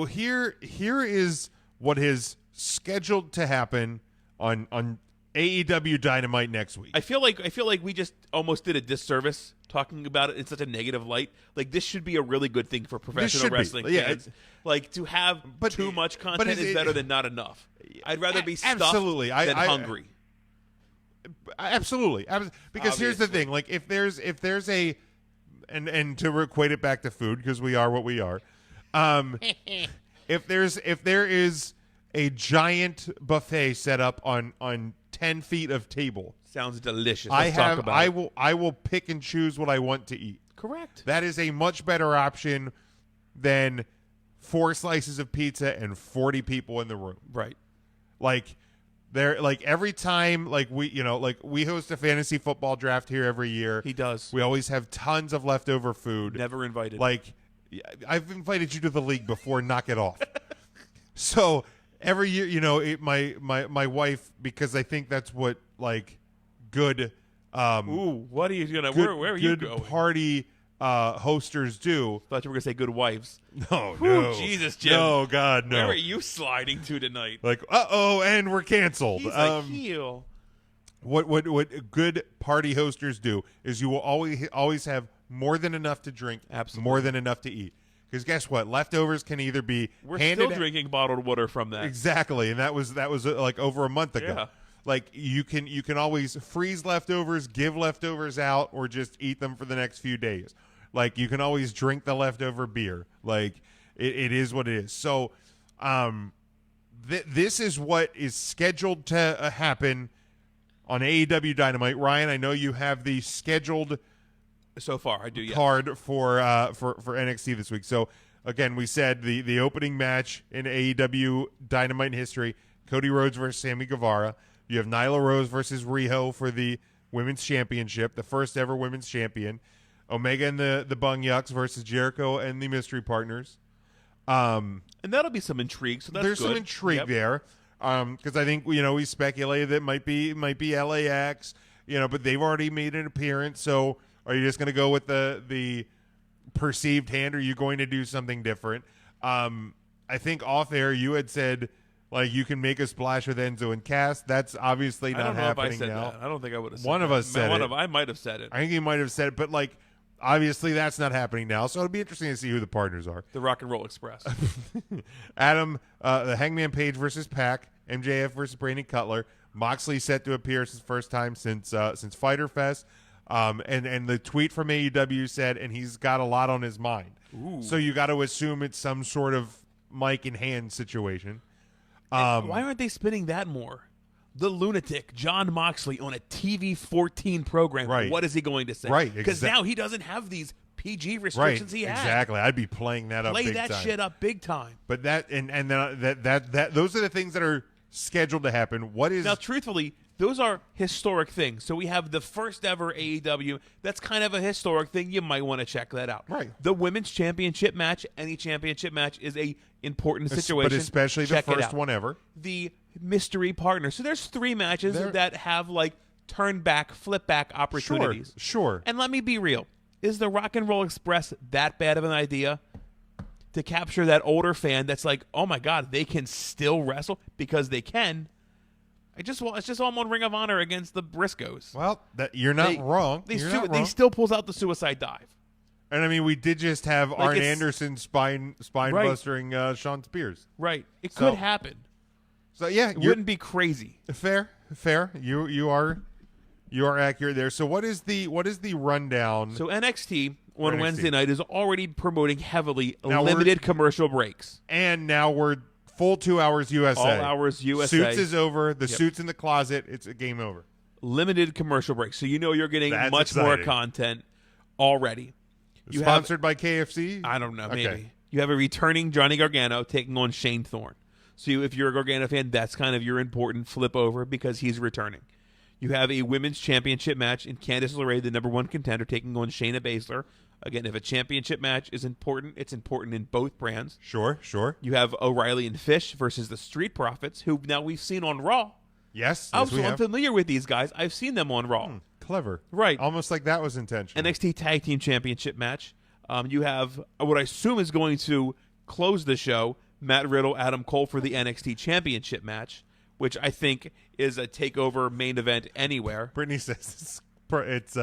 here is what is scheduled to happen on AEW Dynamite next week. I feel like we just almost did a disservice talking about it in such a negative light. Like, this should be a really good thing for professional should be. wrestling Yeah, fans. Like, to have too much content is better than not enough. I'd rather be stuffed absolutely. than hungry. Absolutely. Because here's the thing, like if there's a and to equate it back to food, because we are what we are. If there is a giant buffet set up on 10 feet of table, Sounds delicious. Let's talk about it. I will pick and choose what I want to eat. Correct. That is a much better option than 4 slices of pizza and 40 people in the room. Right. Like every time we host a fantasy football draft here every year. He does. We always have tons of leftover food. Never invited. Like, I've invited you to the league before. Knock it off. So every year, my wife, because I think that's what good. Ooh, what are you gonna? Good, Where are you good going? party hosters do. Thought you were gonna say good wives. No, Whew, no, Jesus, Jim. no, God, no. Where are you sliding to tonight? Like, and we're canceled. He's a heel. What good party hosters do is you will always have more than enough to drink, Absolutely. more than enough to eat. Because guess what? Leftovers can either be We're handed still drinking bottled water from that. exactly, and that was like over a month ago. Yeah. Like you can always freeze leftovers, give leftovers out, or just eat them for the next few days. Like you can always drink the leftover beer. Like it is what it is. So, this is what is scheduled to happen on AEW Dynamite. Ryan, I know you have the scheduled So far, I do. Yeah. card for NXT this week. So again, we said the opening match in AEW Dynamite history: Cody Rhodes versus Sammy Guevara. You have Nyla Rose versus Riho for the women's championship, the first ever women's champion. Omega and the Bung Yucks versus Jericho and the Mystery Partners. And that'll be some intrigue. So that's There's good. some intrigue Yep. there, because I think we speculated that it might be LAX, but they've already made an appearance. So are you just going to go with the perceived hand? Or are you going to do something different? I think off air you had said you can make a splash with Enzo and Cass. That's obviously I not don't know if I happening said now. that. I don't think I would have said One of that. us said it. I might have said it. I think you might have said it, but obviously that's not happening now. So it'll be interesting to see who the partners are. The Rock and Roll Express. Adam, the Hangman Page versus Pac, MJF versus Brandon Cutler, Moxley set to appear his first time since Fyter Fest, and the tweet from AEW said, and he's got a lot on his mind. Ooh. So you got to assume it's some sort of mic in hand situation. Why aren't they spinning that more? The lunatic John Moxley on a TV 14 program. Right. What is he going to say? Right, Because now he doesn't have these PG restrictions he had. Exactly. I'd be playing that up. Play big that time. shit up big time. But that those are the things that are scheduled to happen. What is Now, truthfully, those are historic things. So we have the first ever AEW. That's kind of a historic thing. You might want to check that out. Right. The women's championship match, any championship match, is a important situation. But especially Check the it first out. one ever. The mystery partner. So there's 3 matches There- that have turn back, flip back opportunities. Sure. And let me be real. Is the Rock and Roll Express that bad of an idea to capture that older fan that's like, oh my God, they can still wrestle? Because they can. It's just all on Ring of Honor against the Briscoes. Well, you're not wrong. They, You're stu- not they wrong. still pulls out the suicide dive. And I mean, we did just have Arn it's- Anderson spine Right. bustering Sean Spears. Right. It So- could happen. So yeah, It wouldn't be crazy. fair. You are accurate there. So what is the rundown? So NXT on NXT. Wednesday night is already promoting heavily Now limited commercial breaks. And now we're full 2 hours USA. All hours USA. Suits is over. The Yep. suits in the closet. It's a game over. Limited commercial breaks. So you're getting That's much more exciting. content already. Sponsored by KFC? I don't know, maybe. Okay. You have a returning Johnny Gargano taking on Shane Thorne. So if you're a Gargano fan, that's kind of your important flip over because he's returning. You have a women's championship match in Candice LeRae, the number one contender, taking on Shayna Baszler. Again, if a championship match is important, it's important in both brands. Sure. You have O'Reilly and Fish versus the Street Profits, who now we've seen on Raw. Yes, I'm we have. familiar with these guys. I've seen them on Raw. Clever. Right. Almost like that was intentional. NXT Tag Team Championship match. You have what I assume is going to close the show, Matt Riddle, Adam Cole for the NXT Championship match, which I think is a takeover main event anywhere. Brittany says it's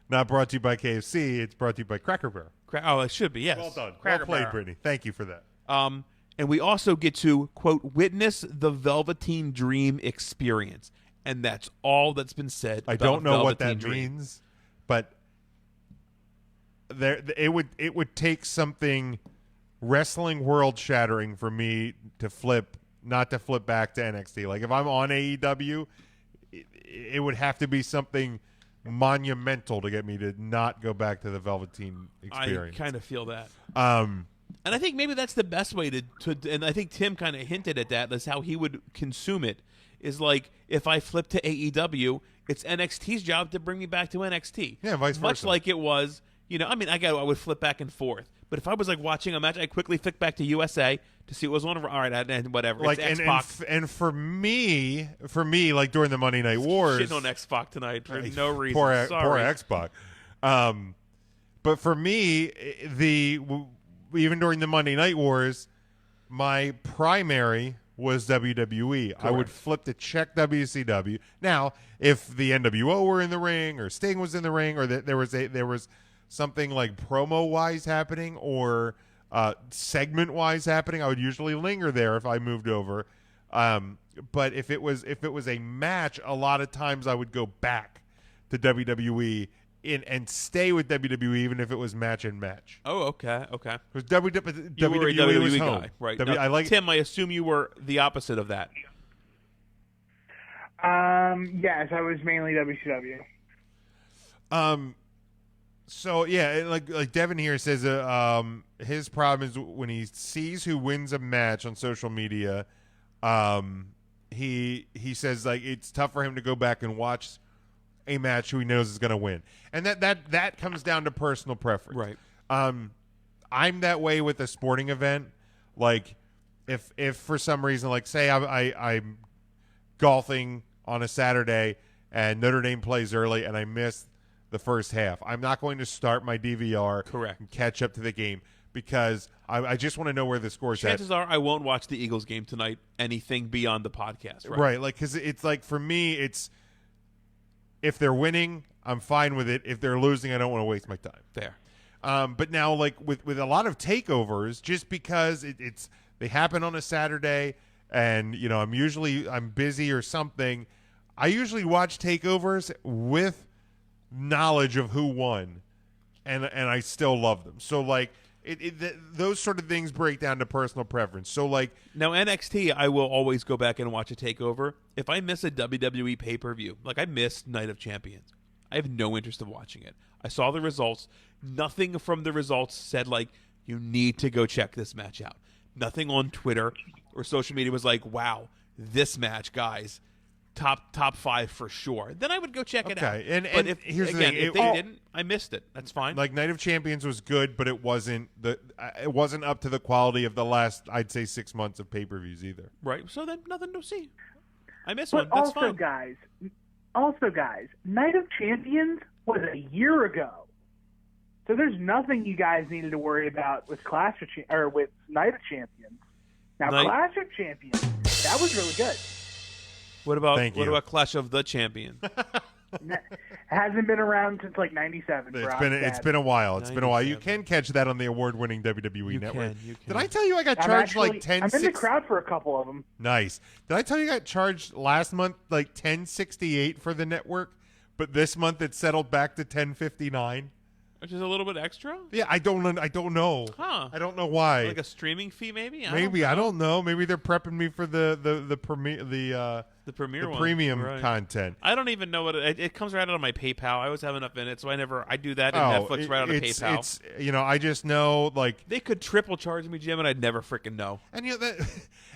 not brought to you by KFC. It's brought to you by Cracker Barrel. It should be, yes. Well done. Cracker well played, Barrel. Brittany. Thank you for that. And we also get to, quote, witness the Velveteen Dream experience. And that's all that's been said I about don't know what Velveteen that Dream. means, but it would take something wrestling world shattering for me to not to flip back to NXT. Like if I'm on AEW, it would have to be something monumental to get me to not go back to the Velveteen experience. I kind of feel that. Um, And I think maybe that's the best way to and I think Tim kind of hinted at that, is how he would consume it, is like, if I flip to AEW, it's NXT's job to bring me back to NXT. Yeah, vice versa. Much like it was, I would flip back and forth. But if I was like watching a match, I'd quickly flick back to USA to see what was on. All right, and whatever. like it's and, X-Pac. and for me, like during the Monday Night Wars, Shitting on X-Pac tonight for no reason. Poor Sorry. X-Pac. But for me, even during the Monday Night Wars, my primary was WWE. I would flip to check WCW. Now, if the NWO were in the ring, or Sting was in the ring, or there was something like promo-wise happening, or segment-wise happening, I would usually linger there if I moved over. But if it was a match, a lot of times I would go back to WWE and stay with WWE even if it was match and match. Oh, okay. Because You were a WWE was WWE home. guy, right? Now, Tim, I assume you were the opposite of that. Yes, I was mainly WCW. So yeah, like Devin here says, his problem is when he sees who wins a match on social media. He says like it's tough for him to go back and watch a match who he knows is going to win, and that comes down to personal preference. Right. I'm that way with a sporting event. Like if for some reason, like say I'm golfing on a Saturday and Notre Dame plays early and I miss the first half, I'm not going to start my DVR and catch up to the game because I just want to know where the score's at. Chances are I won't watch the Eagles game tonight, anything beyond the podcast. Right. Like, because it's like, for me, it's if they're winning, I'm fine with it. If they're losing, I don't want to waste my time. Fair. But now, like with a lot of takeovers, just because they happen on a Saturday, and I'm busy or something, I usually watch takeovers with knowledge of who won, and I still love them. So like those sort of things break down to personal preference. So like now NXT, I will always go back and watch a takeover. If I miss a WWE pay-per-view, like I missed Night of Champions, I have no interest in watching it. I saw the results. Nothing from the results said like you need to go check this match out. Nothing on Twitter or social media was like, wow, this match, guys, top 5 for sure. Then I would go check it out. Okay, and here's the thing: if they didn't, I missed it. That's fine. Like Night of Champions was good, but it wasn't up to the quality of the last, I'd say, 6 months of pay-per-views either. Right. So then nothing to see. I missed But one. That's also, fine. guys, Night of Champions was a year ago. So there's nothing you guys needed to worry about with with Night of Champions. Now, Clash of Champions, that was really good. What about Clash of the Champions? It hasn't been around since like '97. It's been a while. It's been a while. You 97. can catch that on the award-winning WWE Network. You can. Did I tell you I got charged like 10? I'm in the crowd for a couple of them. Nice. Did I tell you I got charged last month like $10.68 for the network, but this month it settled back to $10.59? Which is a little bit extra? Yeah, I don't know. Huh. I don't know why. Like a streaming fee, maybe? I don't know. Maybe they're prepping me for the premiere one. premium content. I don't even know what it comes right out of my PayPal. I always have enough in it, so I do that in Netflix right out of PayPal. It's I just know like they could triple charge me, Jim, and I'd never freaking know. And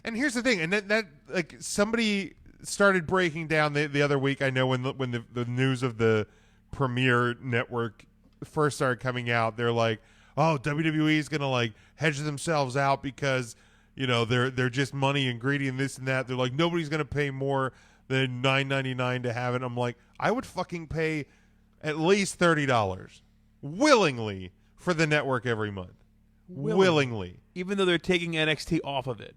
and here's the thing, and that like somebody started breaking down the other week. I know when the news of the Premiere Network first started coming out, they're like, oh, WWE is gonna like hedge themselves out because they're just money and greedy and this and that. They're like, nobody's gonna pay more than $9.99 to have it. I'm like, I would fucking pay at least $30 willingly for the network every month. Willingly. Even though they're taking NXT off of it.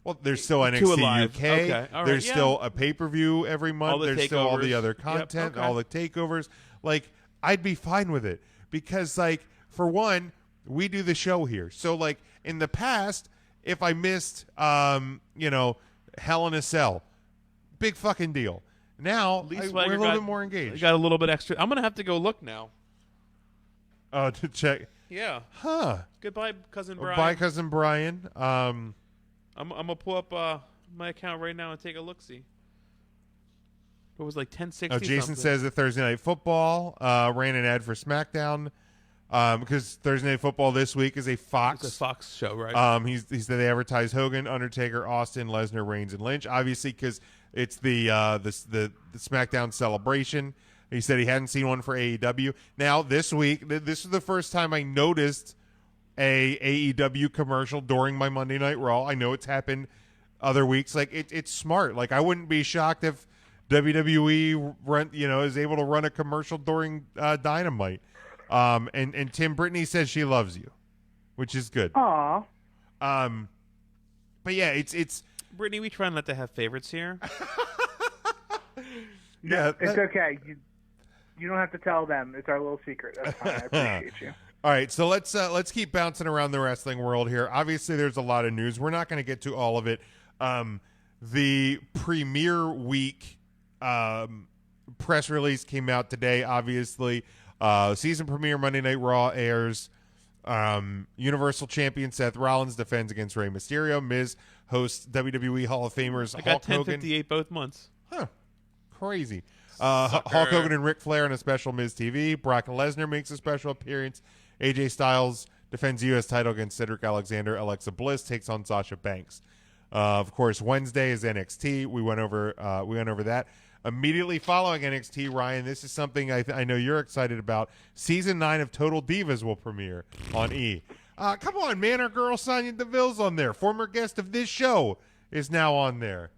Well, there's still NXT UK. Okay. All right. There's still a pay-per-view every month. There's still all the other content, all the takeovers. Like, I'd be fine with it because, like, for one, we do the show here. So, like, in the past, if I missed, Hell in a Cell, big fucking deal. Now, we're a little bit more engaged. You got a little bit extra. I'm going to have to go look now. To check. Yeah. Huh. Goodbye, Cousin Brian. Bye, Cousin Brian. I'm going to pull up my account right now and take a look-see. It was like 1060 Jason something. says that Thursday Night Football ran an ad for SmackDown because Thursday Night Football this week is a Fox. It's a Fox show, right? He said they advertise Hogan, Undertaker, Austin, Lesnar, Reigns, and Lynch. Obviously, because it's the SmackDown celebration. He said he hadn't seen one for AEW. Now this week, this is the first time I noticed a AEW commercial during my Monday Night Raw. I know it's happened other weeks. Like it's smart. Like I wouldn't be shocked if WWE is able to run a commercial during Dynamite. And Tim, Brittany says she loves you, which is good. Aw. But yeah, it's Brittany, we try not to have favorites here. Yeah, it's okay. You don't have to tell them. It's our little secret. That's fine. I appreciate you. All right, so let's keep bouncing around the wrestling world here. Obviously, there's a lot of news. We're not going to get to all of it. The Premiere Week press release came out today. Obviously, season premiere Monday Night Raw airs. Universal Champion Seth Rollins defends against Rey Mysterio. Miz hosts WWE Hall of Famers I Hulk got Hogan. 1058 both months. Huh. Crazy. Hulk Hogan and Ric Flair on a special Miz TV. Brock Lesnar makes a special appearance. AJ Styles defends U.S. title against Cedric Alexander. Alexa Bliss takes on Sasha Banks. Of course, Wednesday is NXT. We went over that. Immediately following NXT, Ryan, this is something I know you're excited about. Season 9 of Total Divas will premiere on E! Come on, man. Our girl Sonya Deville's on there. Former guest of this show is now on there.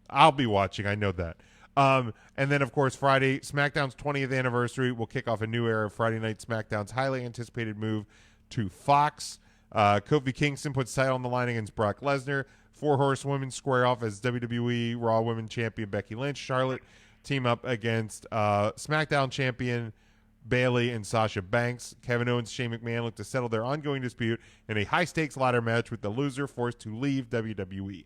I'll be watching. I know that. And then, of course, Friday, SmackDown's 20th anniversary will kick off a new era of Friday Night SmackDown's highly anticipated move to Fox. Kofi Kingston puts title on the line against Brock Lesnar. 4 Horsewomen square off as WWE Raw Women's Champion Becky Lynch. Charlotte team up against SmackDown Champion Bayley and Sasha Banks. Kevin Owens and Shane McMahon look to settle their ongoing dispute in a high-stakes ladder match with the loser forced to leave WWE.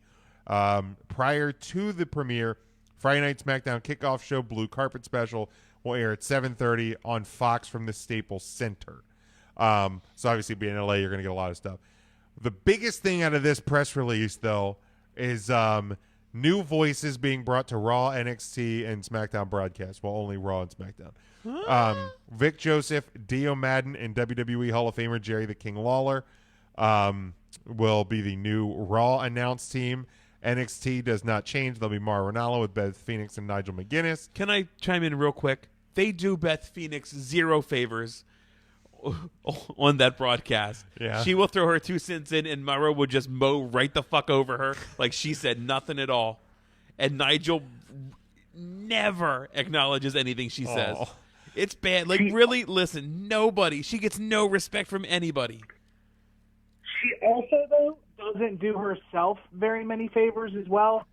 Prior to the premiere, Friday Night SmackDown kickoff show Blue Carpet Special will air at 7:30 on Fox from the Staples Center. So obviously being in LA, you're going to get a lot of stuff. The biggest thing out of this press release, though, is new voices being brought to Raw, NXT, and SmackDown broadcasts. Well, only Raw and SmackDown. Vic Joseph, Dio Madden, and WWE Hall of Famer Jerry the King Lawler will be the new Raw announced team. NXT does not change. There'll be Mauro Ranallo with Beth Phoenix and Nigel McGuinness. Can I chime in real quick? They do Beth Phoenix 0 favors on that broadcast. Yeah. She will throw her 2 cents in, and Mauro would just mow right the fuck over her like she said nothing at all. And Nigel never acknowledges anything she says. It's bad. Like, really, listen, nobody. She gets no respect from anybody. She also, though, doesn't do herself very many favors as well.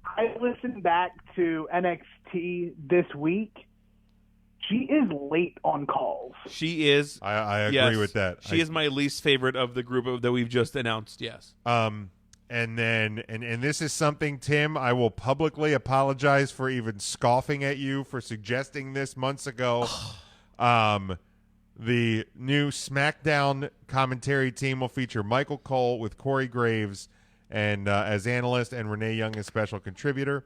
I listened back to NXT this week. She is late on calls. She is. I agree with that. She is my least favorite of the group that we've just announced, yes. And then this is something, Tim, I will publicly apologize for even scoffing at you for suggesting this months ago. The new SmackDown commentary team will feature Michael Cole with Corey Graves and as analyst and Renee Young as special contributor.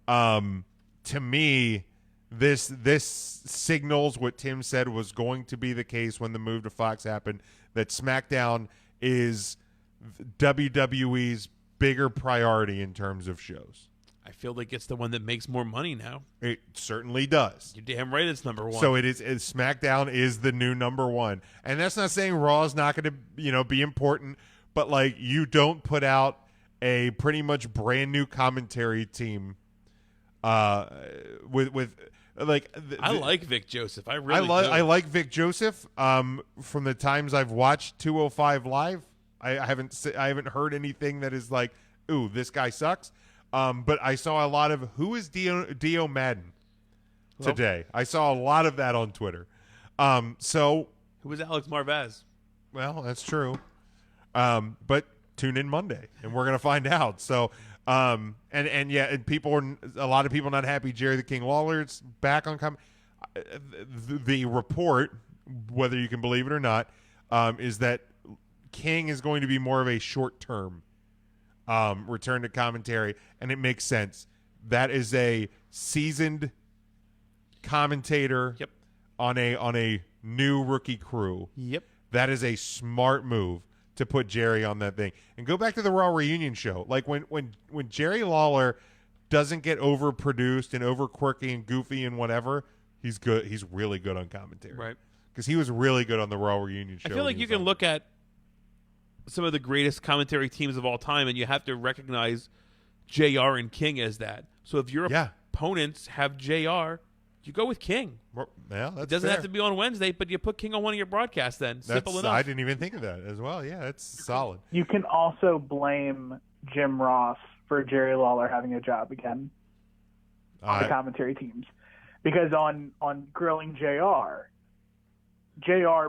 To me, this signals what Tim said was going to be the case when the move to Fox happened, that SmackDown is WWE's bigger priority in terms of shows. I feel like it's the one that makes more money now. It certainly does. You're damn right it's number one. So SmackDown is the new number one. And that's not saying Raw is not going to, be important, but like you don't put out a pretty much brand new commentary team with like I like Vic Joseph. I really do. I like Vic Joseph. From the times I've watched 205 Live, I haven't heard anything that is like, ooh, this guy sucks. But I saw a lot of who is Dio Madden today. I saw a lot of that on Twitter. So who was Alex Marvez? Well, that's true. But tune in Monday and we're gonna find out. So and a lot of people not happy. Jerry the King Lawler's back on the report, whether you can believe it or not, is that King is going to be more of a short term return to commentary, and it makes sense. That is a seasoned commentator on a new rookie crew. Yep. That is a smart move to put Jerry on that thing. And go back to the Raw reunion show. Like when Jerry Lawler doesn't get overproduced and over quirky and goofy and whatever, he's good. He's really good on commentary. Right. Because he was really good on the Raw reunion show. I feel like you can look at some of the greatest commentary teams of all time, and you have to recognize JR and King as that. So if your opponents have JR, you go with King. Yeah, that's it doesn't fair. have to be on Wednesday, but you put King on one of your broadcasts then. Simple enough. I didn't even think of that as well. Yeah, that's solid. You can also blame Jim Ross for Jerry Lawler having a job again on the commentary teams. Because on Grilling JR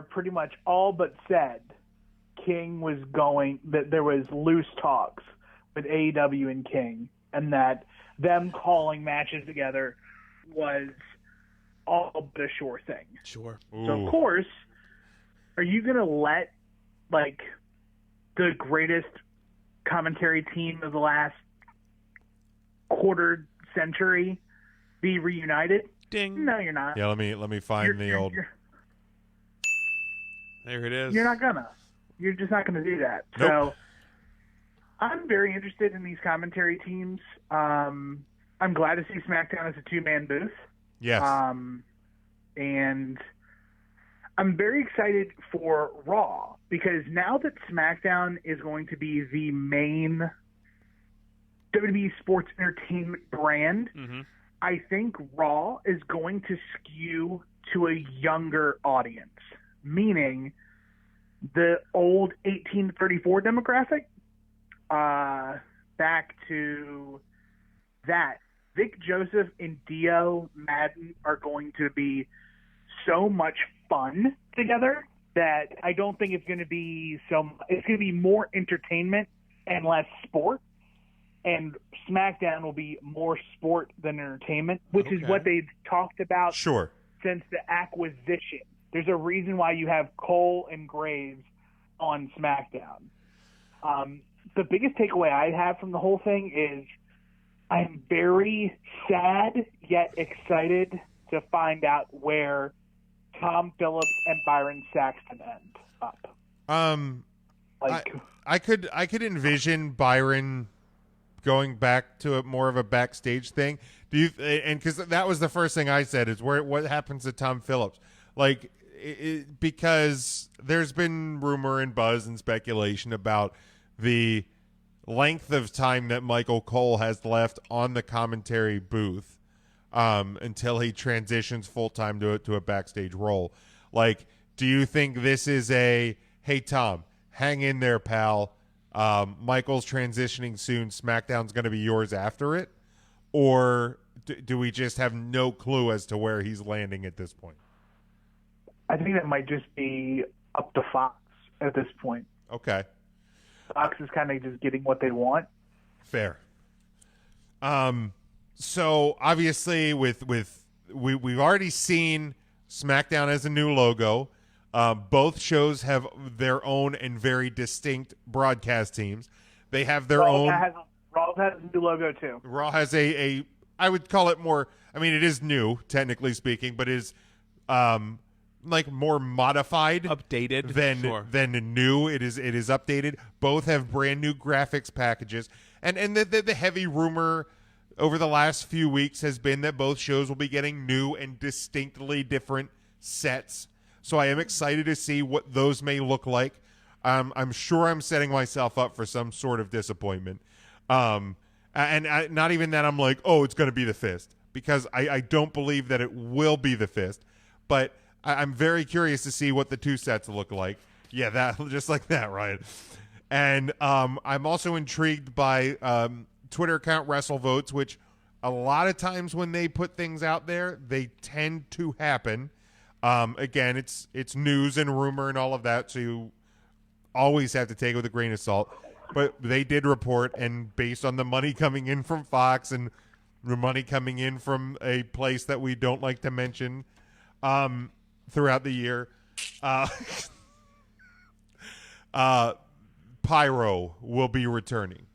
pretty much all but said King was that there was loose talks with AEW and King, and that them calling matches together was all but a sure thing. Sure. Ooh. So of course, are you going to let like the greatest commentary team of the last quarter century be reunited? Ding. No, you're not. Yeah, let me find the old. There it is. You're not gonna. You're just not gonna do that. Nope. So I'm very interested in these commentary teams. I'm glad to see SmackDown as a two-man booth. Yes. And I'm very excited for Raw because now that SmackDown is going to be the main WWE sports entertainment brand, I think Raw is going to skew to a younger audience, meaning the old 1834 demographic. Back to that. Vic Joseph and Dio Madden are going to be so much fun together that I don't think it's going to be it's going to be more entertainment and less sport. And SmackDown will be more sport than entertainment, which is what they've talked about since the acquisition. There's a reason why you have Cole and Graves on SmackDown. The biggest takeaway I have from the whole thing is I'm very sad yet excited to find out where Tom Phillips and Byron Saxton end up. I could envision Byron going back to more of a backstage thing. Because that was the first thing I said is what happens to Tom Phillips? Like, because there's been rumor and buzz and speculation about the length of time that Michael Cole has left on the commentary booth until he transitions full-time to a backstage role. Like, do you think this is hey, Tom, hang in there, pal. Michael's transitioning soon. SmackDown's going to be yours after it? Or do we just have no clue as to where he's landing at this point? I think that might just be up to Fox at this point. Okay. Fox is kind of just getting what they want. Fair. So obviously we've already seen SmackDown as a new logo. Both shows have their own and very distinct broadcast teams. They have their Raw own. Raw has a new logo too. Raw has a I would call it more. I mean, it is new, technically speaking, but is like more modified, Updated than new. It is updated. Both have brand new graphics packages, and the heavy rumor over the last few weeks has been that both shows will be getting new and distinctly different sets. So I am excited to see what those may look like. I'm sure I'm setting myself up for some sort of disappointment. And not even that I'm like, oh, it's going to be the Fist, because I don't believe that it will be the Fist. But I'm very curious to see what the two sets look like. Yeah, that just like that, Ryan. And I'm also intrigued by Twitter account WrestleVotes, which a lot of times when they put things out there, they tend to happen. Again, it's news and rumor and all of that, so you always have to take it with a grain of salt. But they did report, and based on the money coming in from Fox and the money coming in from a place that we don't like to mention throughout the year, Pyro will be returning.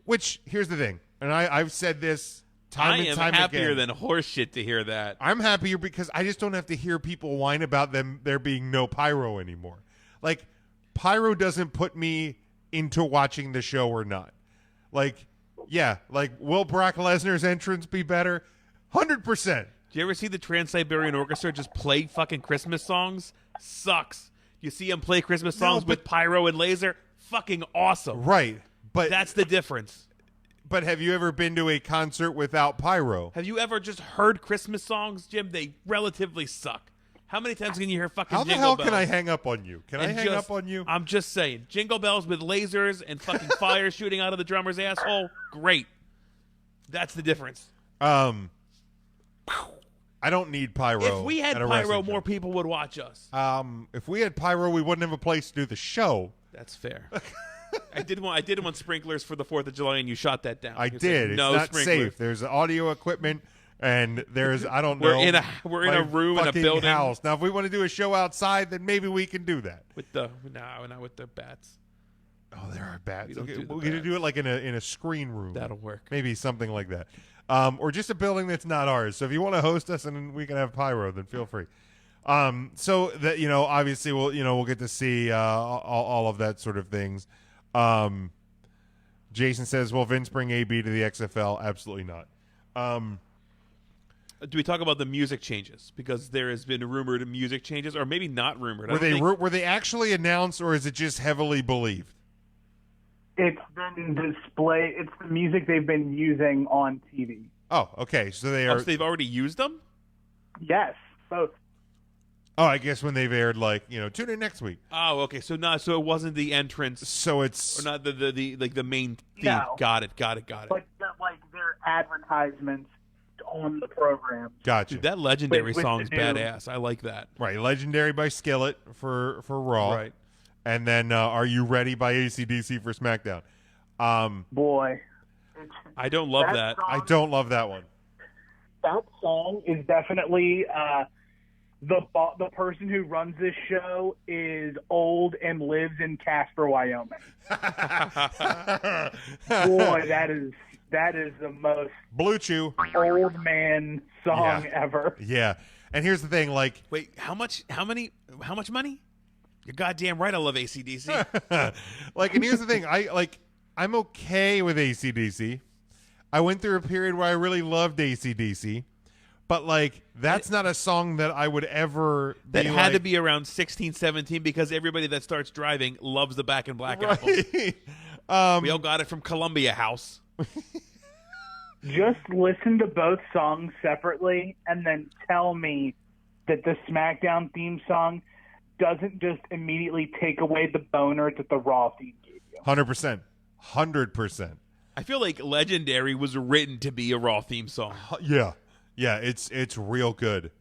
Which, here's the thing, and I've said this time and time again. I am happier than horseshit to hear that. I'm happier because I just don't have to hear people whine about there being no Pyro anymore. Like, Pyro doesn't put me into watching the show or not. Like, yeah, like, will Brock Lesnar's entrance be better? 100%. Do you ever see the Trans-Siberian Orchestra just play fucking Christmas songs? Sucks. You see them play Christmas songs with pyro and laser? Fucking awesome. Right. But that's the difference. But have you ever been to a concert without pyro? Have you ever just heard Christmas songs, Jim? They relatively suck. How many times can you hear fucking Jingle Bells? How the hell can I hang up on you? Can I hang up on you? I'm just saying. Jingle Bells with lasers and fucking fire shooting out of the drummer's asshole? Great. That's the difference. I don't need pyro. If we had pyro, more people would watch us. If we had pyro, we wouldn't have a place to do the show. That's fair. I did want sprinklers for the 4th of July, and you shot that down. I did. It's not safe. There's audio equipment, and there's I don't know. We're in a room in a building. House. Now, if we want to do a show outside, then maybe we can do that. Not with the bats. Oh, there are bats. We're going to do it like in a screen room. That'll work. Maybe something like that. Or just a building that's not ours. So if you want to host us and we can have pyro, then feel free. So that obviously we'll get to see all of that sort of things. Jason says, "Will Vince bring AB to the XFL?" Absolutely not. Do we talk about the music changes? Because there has been rumored music changes, or maybe not rumored. Were they actually announced, or is it just heavily believed? It's been displayed. It's the music they've been using on TV. Oh, okay. So they are. So they've already used them? Yes, both. Oh, I guess when they've aired, tune in next week. Oh, okay. So it wasn't the entrance. So it's or not the main theme. No. Got it. But their advertisements on the program. Gotcha. Dude, that Legendary with song's the new- badass. I like that. Right, Legendary by Skillet for Raw. Right. And then Are You Ready by AC/DC for SmackDown. Boy. I don't love that. I don't love that one. That song is definitely the person who runs this show is old and lives in Casper, Wyoming. Boy, that is the most Blue Chew old man song ever. Yeah. And here's the thing, wait, how much money? You're goddamn right I love AC/DC. and here's the thing, I'm okay with AC/DC. I went through a period where I really loved AC/DC. But, that's not a song that I would ever That had to be around 16, 17 because everybody that starts driving loves the Back in Black album. We all got it from Columbia House. Just listen to both songs separately and then tell me that the SmackDown theme song doesn't just immediately take away the boner that the Raw theme gave you. 100%. 100%. I feel like Legendary was written to be a Raw theme song. Yeah. Yeah, it's real good.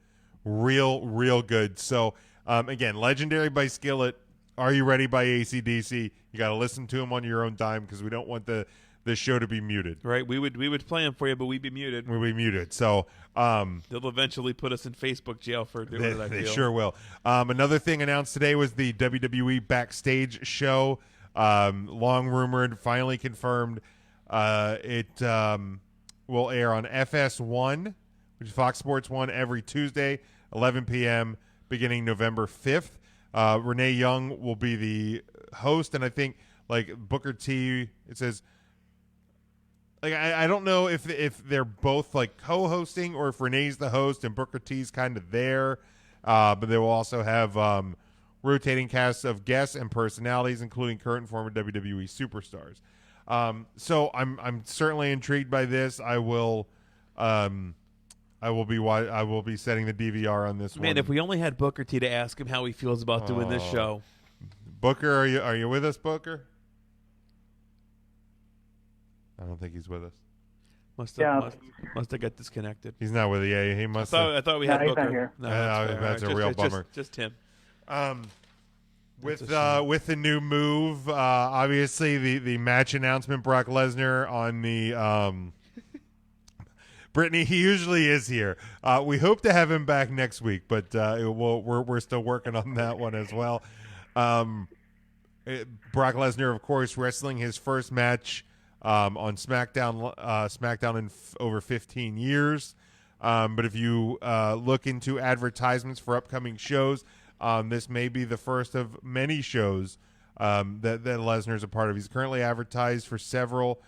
Real good. So, again, Legendary by Skillet, Are You Ready by AC/DC. You got to listen to them on your own time because we don't want the the show to be muted. Right, we would play them for you, but we'd be muted. We'll be muted. So they'll eventually put us in Facebook jail for doing that. They sure will. Another thing announced today was the WWE backstage show. Long rumored, finally confirmed. It will air on FS1, which is Fox Sports 1, every Tuesday, 11 p.m., beginning November 5th. Renee Young will be the host, and I think like Booker T, it says, like I don't know if they're both like co-hosting or if Renee's the host and Booker T's kind of there, but they will also have rotating casts of guests and personalities, including current and former WWE superstars. So I'm certainly intrigued by this. I will be setting the DVR on this one. Man, if we only had Booker T to ask him how he feels about doing this show. Booker, are you with us, Booker? I don't think he's with us. Must have got disconnected. He's not with you. Yeah, he must. I thought we had he's Booker. not here. No, that's a real bummer. Just him. With the new move, obviously the match announcement, Brock Lesnar on the Brittany, he usually is here. We hope to have him back next week, but we're still working on that one as well. Brock Lesnar, of course, wrestling his first match on SmackDown in over 15 years. But if you look into advertisements for upcoming shows, this may be the first of many shows that Lesnar's a part of. He's currently advertised for several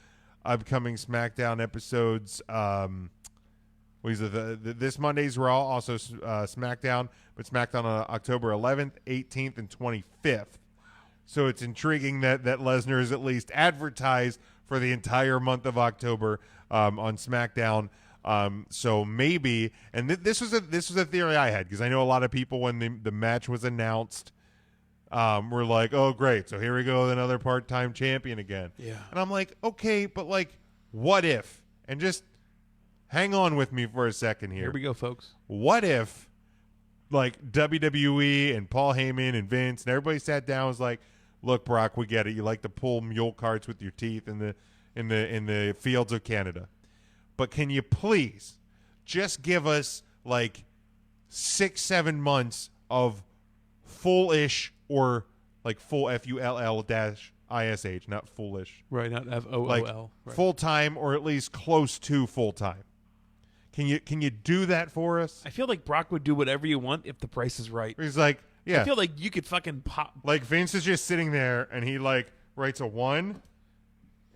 upcoming SmackDown episodes. This Monday's Raw, also SmackDown, but SmackDown on October 11th, 18th, and 25th. So it's intriguing that Lesnar is at least advertised for the entire month of October on SmackDown. So maybe, and this was a theory I had, because I know a lot of people when the match was announced were like, oh great, so here we go with another part-time champion again. Yeah. And I'm like, okay, but like, what if? And just hang on with me for a second here. Here we go, folks. What if like WWE and Paul Heyman and Vince and everybody sat down and was like, look, Brock, we get it. You like to pull mule carts with your teeth in the fields of Canada. But can you please just give us like 6-7 months of full-ish or like full FULL-ISH, not foolish. Right, not FOOL. Like right. full-time or at least close to full-time. Can you do that for us? I feel like Brock would do whatever you want if the price is right. He's like, yeah. I feel like you could fucking pop. Like Vince is just sitting there and he like writes a 1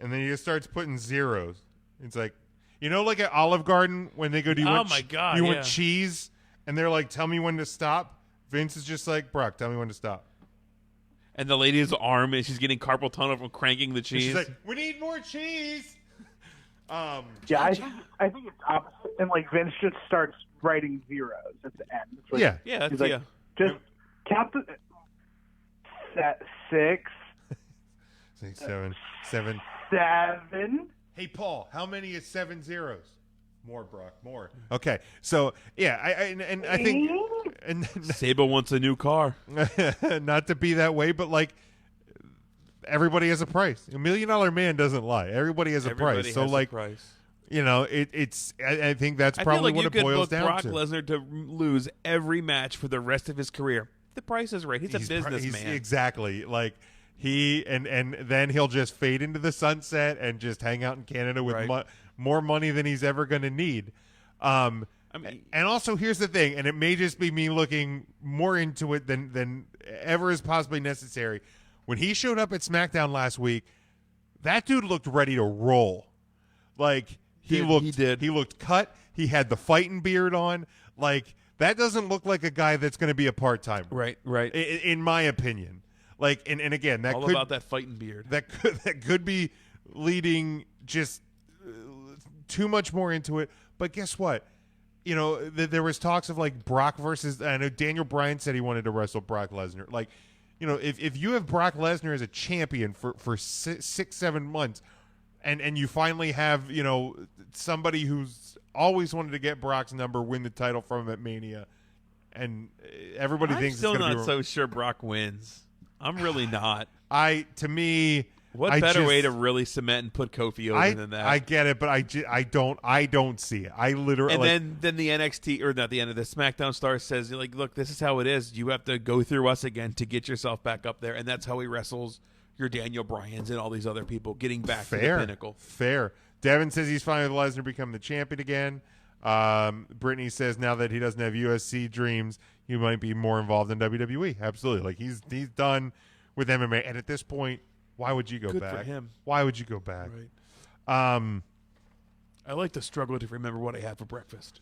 and then he just starts putting zeros. It's like, you know, like at Olive Garden when they go, do you want want cheese? And they're like, tell me when to stop. Vince is just like, Brock, tell me when to stop. And the lady's arm, and she's getting carpal tunnel from cranking the cheese. She's like, we need more cheese. I think it's opposite. And like Vince just starts writing zeros at the end. Like, that's like, just count the six, 6, 7. Hey, Paul, how many is 7 zeros? More, Brock, more. Okay, so yeah, I think, and Sable wants a new car. not to be that way, but like everybody has a price. $1 Million Man doesn't lie. Everybody has a price. So like, you know, it's. I think that's probably what it boils down to. I feel like you could book Brock Lesnar to lose every match for the rest of his career. The price is right. He's a businessman. Exactly. Like and then he'll just fade into the sunset and just hang out in Canada with more money than he's ever going to need. And also here's the thing, and it may just be me looking more into it than ever is possibly necessary. When he showed up at SmackDown last week, that dude looked ready to roll. Like he looked cut. He had the fighting beard on. Like that doesn't look like a guy that's going to be a part-timer. Right. In my opinion. Like and again, that all about that fighting beard. That could be leading just too much more into it. But guess what? You know, there was talks of like Brock versus. I know Daniel Bryan said he wanted to wrestle Brock Lesnar. Like, you know, if you have Brock Lesnar as a champion for 6-7 months, and you finally have, you know, somebody who's always wanted to get Brock's number, win the title from him at Mania, and everybody thinks it's going to be. I'm still not so sure Brock wins. I'm really not. To me, What better way to really cement and put Kofi over than that? I get it, but I don't see it. I literally and then the NXT or not the end of the SmackDown star says like, look, this is how it is. You have to go through us again to get yourself back up there, and that's how he wrestles your Daniel Bryans and all these other people getting back to the pinnacle. Fair. Devin says he's fine with Lesnar becoming the champion again. Brittany says now that he doesn't have USC dreams, he might be more involved in WWE. Absolutely. Like he's done with MMA, and at this point, why would you go Good back? for him. Why would you go back? Right. I like to struggle to remember what I had for breakfast.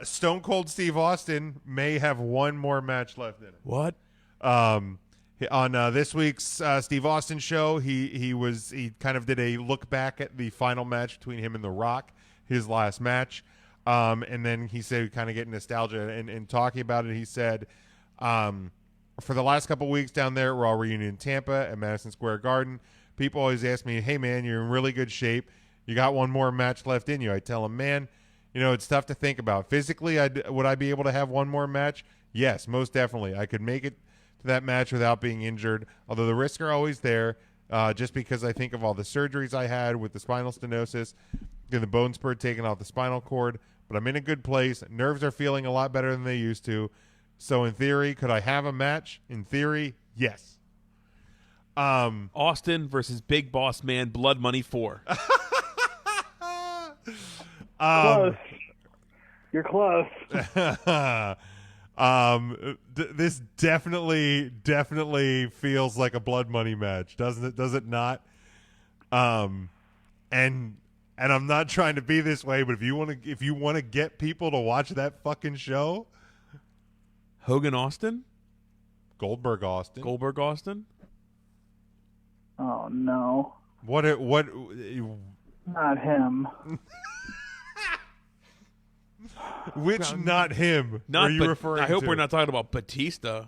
Stone Cold Steve Austin may have one more match left in it. What? On this week's Steve Austin show, he kind of did a look back at the final match between him and The Rock, his last match, and then he said kind of getting nostalgia and talking about it. He said, for the last couple weeks down there at Raw Reunion in Tampa at Madison Square Garden, people always ask me, "Hey man, you're in really good shape. You got one more match left in you." I tell them, "Man, it's tough to think about. Physically, would I be able to have one more match? Yes, most definitely. I could make it to that match without being injured, although the risks are always there, just because I think of all the surgeries I had with the spinal stenosis and the bone spur taken off the spinal cord, but I'm in a good place. Nerves are feeling a lot better than they used to. So in theory, could I have a match? In theory, yes." Austin versus Big Boss Man Blood Money 4. Close. You're close. This definitely feels like a Blood Money match, doesn't it? Does it not? And I'm not trying to be this way, but if you want to get people to watch that fucking show, Hogan Austin? Goldberg Austin. Oh no. What Not him. Which not him? Not are you referring I hope to? we're not talking about Batista.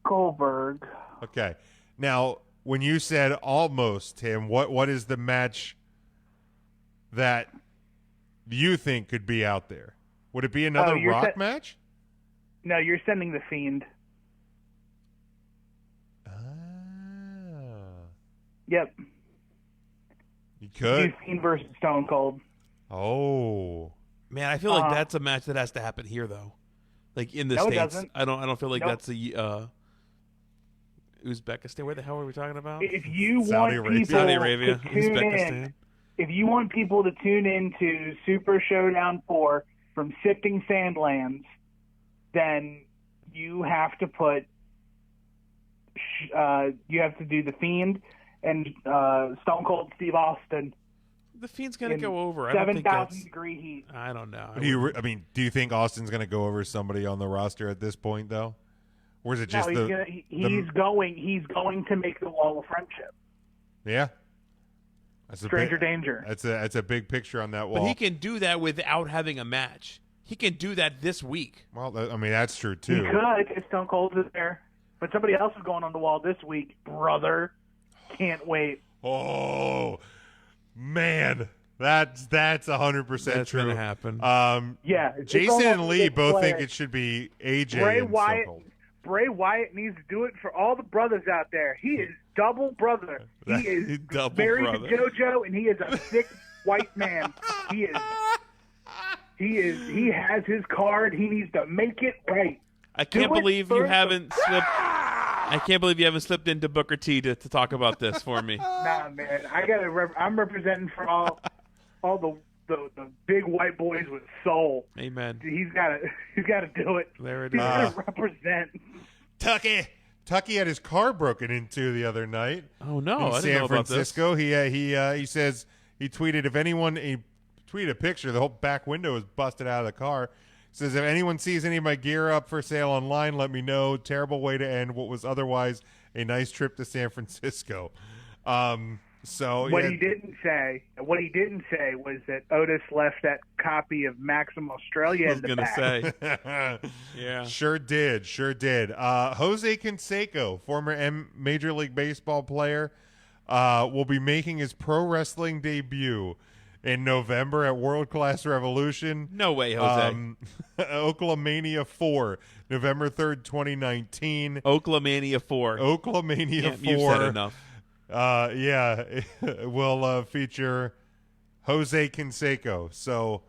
Goldberg. Okay. Now, when you said almost him, what is the match that you think could be out there? Would it be another Rock match? No, you're sending the Fiend. Yep. You could. Do Fiend versus Stone Cold. Oh. Man, I feel like that's a match that has to happen here, though. Like in the States, it doesn't. I don't feel like that's a Uzbekistan. Where the hell are we talking about? If you Saudi want people Arabia, to tune in, if you want people to tune into Super Showdown 4 from Sifting Sandlands, then you have to put you have to do the Fiend and Stone Cold Steve Austin. The Fiend's gonna go over. 7,000 degree heat. I don't know. Do you think Austin's going to go over somebody on the roster at this point, though? Or is it just he's going to make the wall of friendship. Yeah. That's Stranger danger. That's a big picture on that wall. But he can do that without having a match. He can do that this week. Well, I mean, that's true, too. He could if Stone Cold is there. But somebody else is going on the wall this week, brother. Can't wait. Oh, man. That's 100% That's true. Gonna happen. Yeah. Jason and Lee both think it should be AJ Bray and Wyatt. Stone Cold. Bray Wyatt needs to do it for all the brothers out there. He is double brother. He is Double married brother. to JoJo, and he is a sick white man. He has his card. He needs to make it right. I can't believe you haven't slipped. I can't believe you haven't slipped into Booker T to talk about this for me. Nah, man. I'm representing for all the big white boys with soul. Amen. He's got to do it. There it He's is. got to represent. Tucky had his car broken into the other night. Oh no, in I didn't San know about Francisco. He says he tweeted he tweeted a picture. The whole back window was busted out of the car. He says if anyone sees any of my gear up for sale online, let me know. Terrible way to end what was otherwise a nice trip to San Francisco. What he didn't say was that Otis left that copy of Maxim Australia in the back. I was gonna say. Yeah. Sure did. Jose Canseco, former Major League Baseball player, will be making his pro wrestling debut in November at World Class Revolution. No way, Jose. Oaklamania 4, November 3rd, 2019. Oaklamania 4. Oaklamania 4. You've said enough. Yeah, will feature Jose Canseco. So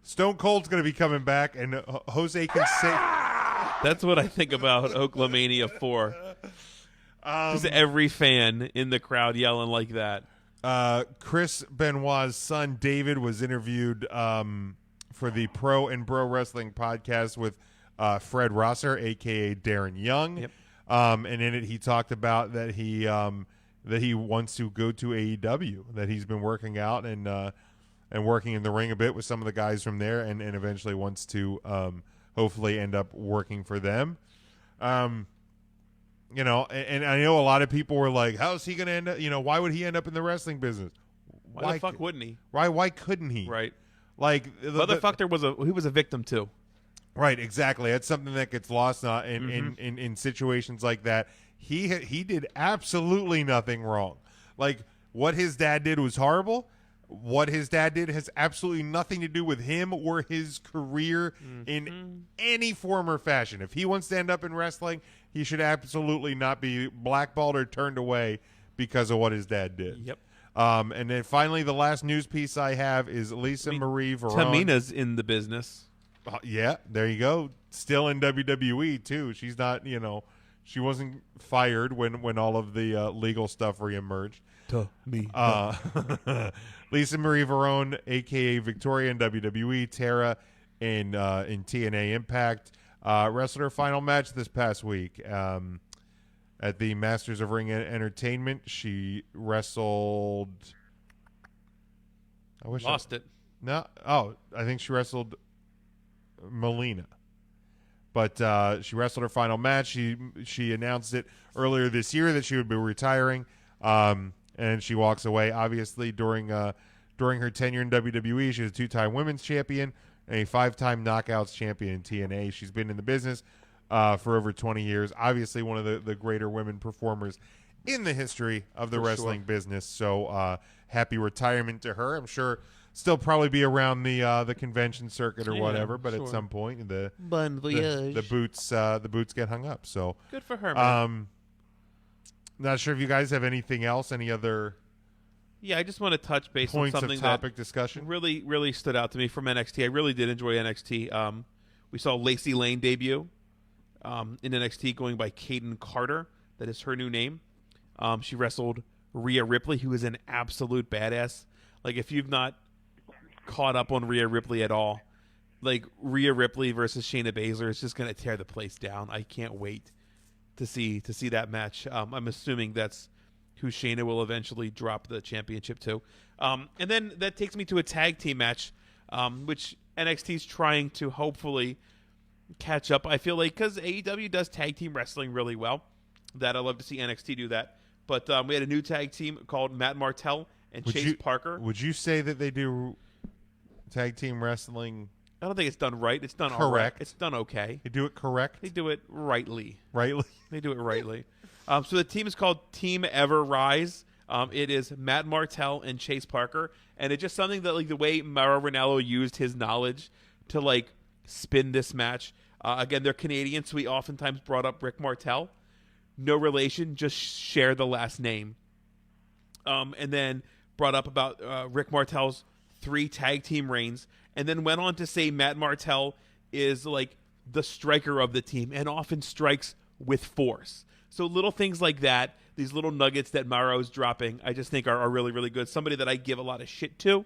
Stone Cold's going to be coming back, and Jose Canseco. That's what I think about Oaklamania 4. Just every fan in the crowd yelling like that. Chris Benoit's son David was interviewed for the Pro and Bro Wrestling podcast with Fred Rosser, aka Darren Young. Yep. And in it, he talked about that he wants to go to AEW, that he's been working out and working in the ring a bit with some of the guys from there, and eventually wants to hopefully end up working for them. You know, and I know a lot of people were like, "How's he going to end up? You know, why would he end up in the wrestling business? Why the fuck wouldn't he? Why couldn't he? Right. Like He was a victim too. Right, exactly. That's something that gets lost in situations like that. He did absolutely nothing wrong. Like, what his dad did was horrible. What his dad did has absolutely nothing to do with him or his career in any form or fashion. If he wants to end up in wrestling, he should absolutely not be blackballed or turned away because of what his dad did. Yep. And then finally, the last news piece I have is Lisa Marie Veron. Tamina's in the business. Yeah, there you go. Still in WWE too. She's not, you know, she wasn't fired when all of the legal stuff reemerged. Lisa Marie Veron, aka Victoria in WWE, Tara in TNA Impact, wrestled her final match this past week at the Masters of Ring Entertainment. She wrestled. Lost it. No, I think she wrestled Melina, but she wrestled her final match. She announced it earlier this year that she would be retiring, and she walks away. Obviously, during her tenure in WWE, she was a 2-time women's champion and a 5-time knockouts champion in TNA. She's been in the business for over 20 years. Obviously, one of the greater women performers in the history of the wrestling business. So happy retirement to her. I'm sure still probably be around the convention circuit or whatever, but at some point the boots get hung up. So good for her, man. Not sure if you guys have anything else, any other Yeah, I just want to touch base points on something of topic that discussion. really stood out to me from NXT. I really did enjoy NXT. We saw Lacey Lane debut in NXT, going by Kaden Carter. That is her new name. She wrestled Rhea Ripley, who is an absolute badass. Like, if you've not caught up on Rhea Ripley at all, like, Rhea Ripley versus Shayna Baszler is just going to tear the place down. I can't wait to see that match. I'm assuming that's who Shayna will eventually drop the championship to. And then that takes me to a tag team match, which NXT's trying to hopefully catch up. I feel like, because AEW does tag team wrestling really well, that I'd love to see NXT do that. But we had a new tag team called Matt Martell and Chase Parker. Would you say that they do tag team wrestling? I don't think it's done right. It's done correct. All right. It's done okay. They do it correct? They do it rightly. Rightly? They do it rightly. So the team is called Team Ever Rise. It is Matt Martell and Chase Parker. And it's just something that, like, the way Mauro Ranallo used his knowledge to, like, spin this match. Again, they're Canadian, so we oftentimes brought up Rick Martel. No relation, just share the last name. And then brought up about Rick Martel's 3 tag team reigns, and then went on to say Matt Martell is, like, the striker of the team and often strikes with force. So little things like that, these little nuggets that Mauro's dropping, I just think are really, really good. Somebody that I give a lot of shit to,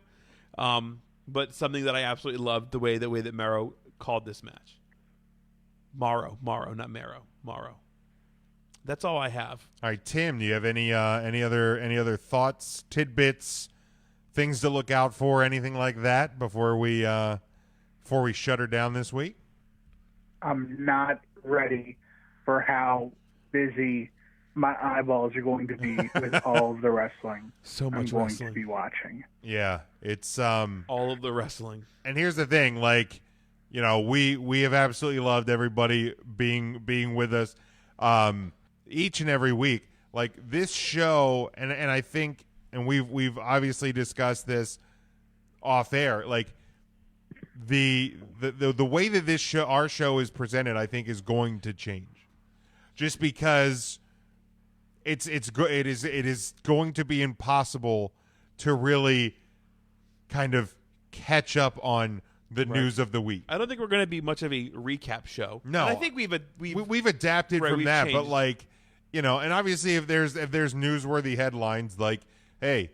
but something that I absolutely loved the way that Mauro called this match. Mauro, not Maro. Mauro. That's all I have. All right, Tim, do you have any other thoughts, tidbits, things to look out for, anything like that before we shut her down this week? I'm not ready for how busy my eyeballs are going to be with all of the wrestling So much I'm going wrestling. to be watching. Yeah, it's all of the wrestling. And here's the thing, like, you know, we have absolutely loved everybody being with us each and every week. Like, this show, and I think, and we've obviously discussed this off air, like, the way that our show is presented, I think, is going to change. Just because it is going to be impossible to really kind of catch up on the news of the week. I don't think we're going to be much of a recap show. No, and I think we've adapted from we've that, changed. but like, you know, and obviously if there's newsworthy headlines like, hey,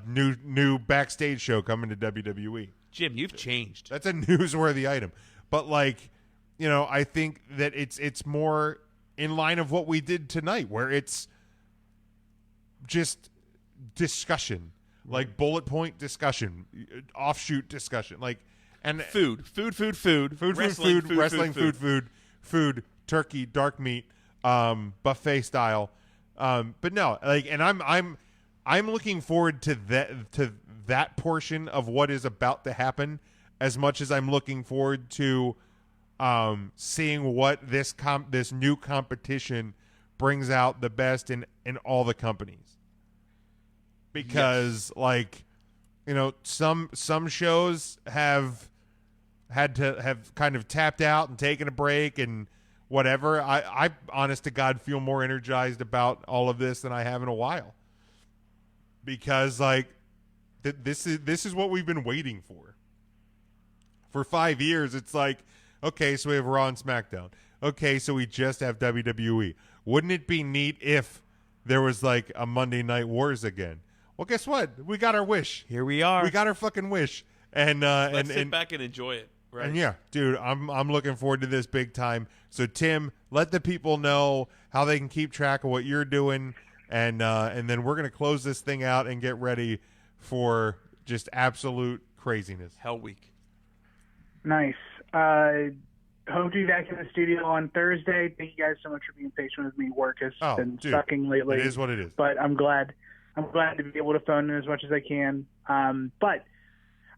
new backstage show coming to WWE. Jim, you've changed. That's a newsworthy item. But like, you know, I think that it's more in line of what we did tonight, where it's just discussion, like bullet point discussion, offshoot discussion, like and food, wrestling, food, turkey, dark meat, buffet style. But no, like, and I'm looking forward to that portion of what is about to happen as much as I'm looking forward to seeing what this new competition brings out the best in all the companies. Because like, you know, some shows have kind of tapped out and taken a break and whatever. I honest to God feel more energized about all of this than I have in a while. Because like this is what we've been waiting for. For 5 years, it's like, okay, so we have Raw and SmackDown. Okay, so we just have WWE. Wouldn't it be neat if there was like a Monday Night Wars again? Well, guess what? We got our wish. Here we are. We got our fucking wish. And let's sit back and enjoy it. Right. And yeah, dude, I'm looking forward to this big time. So Tim, let the people know how they can keep track of what you're doing, and then we're gonna close this thing out and get ready for just absolute craziness. Hell Week. Nice. Hope to be back in the studio on Thursday. Thank you guys so much for being patient with me. Work has been sucking lately. It is what it is. But I'm glad to be able to phone in as much as I can. But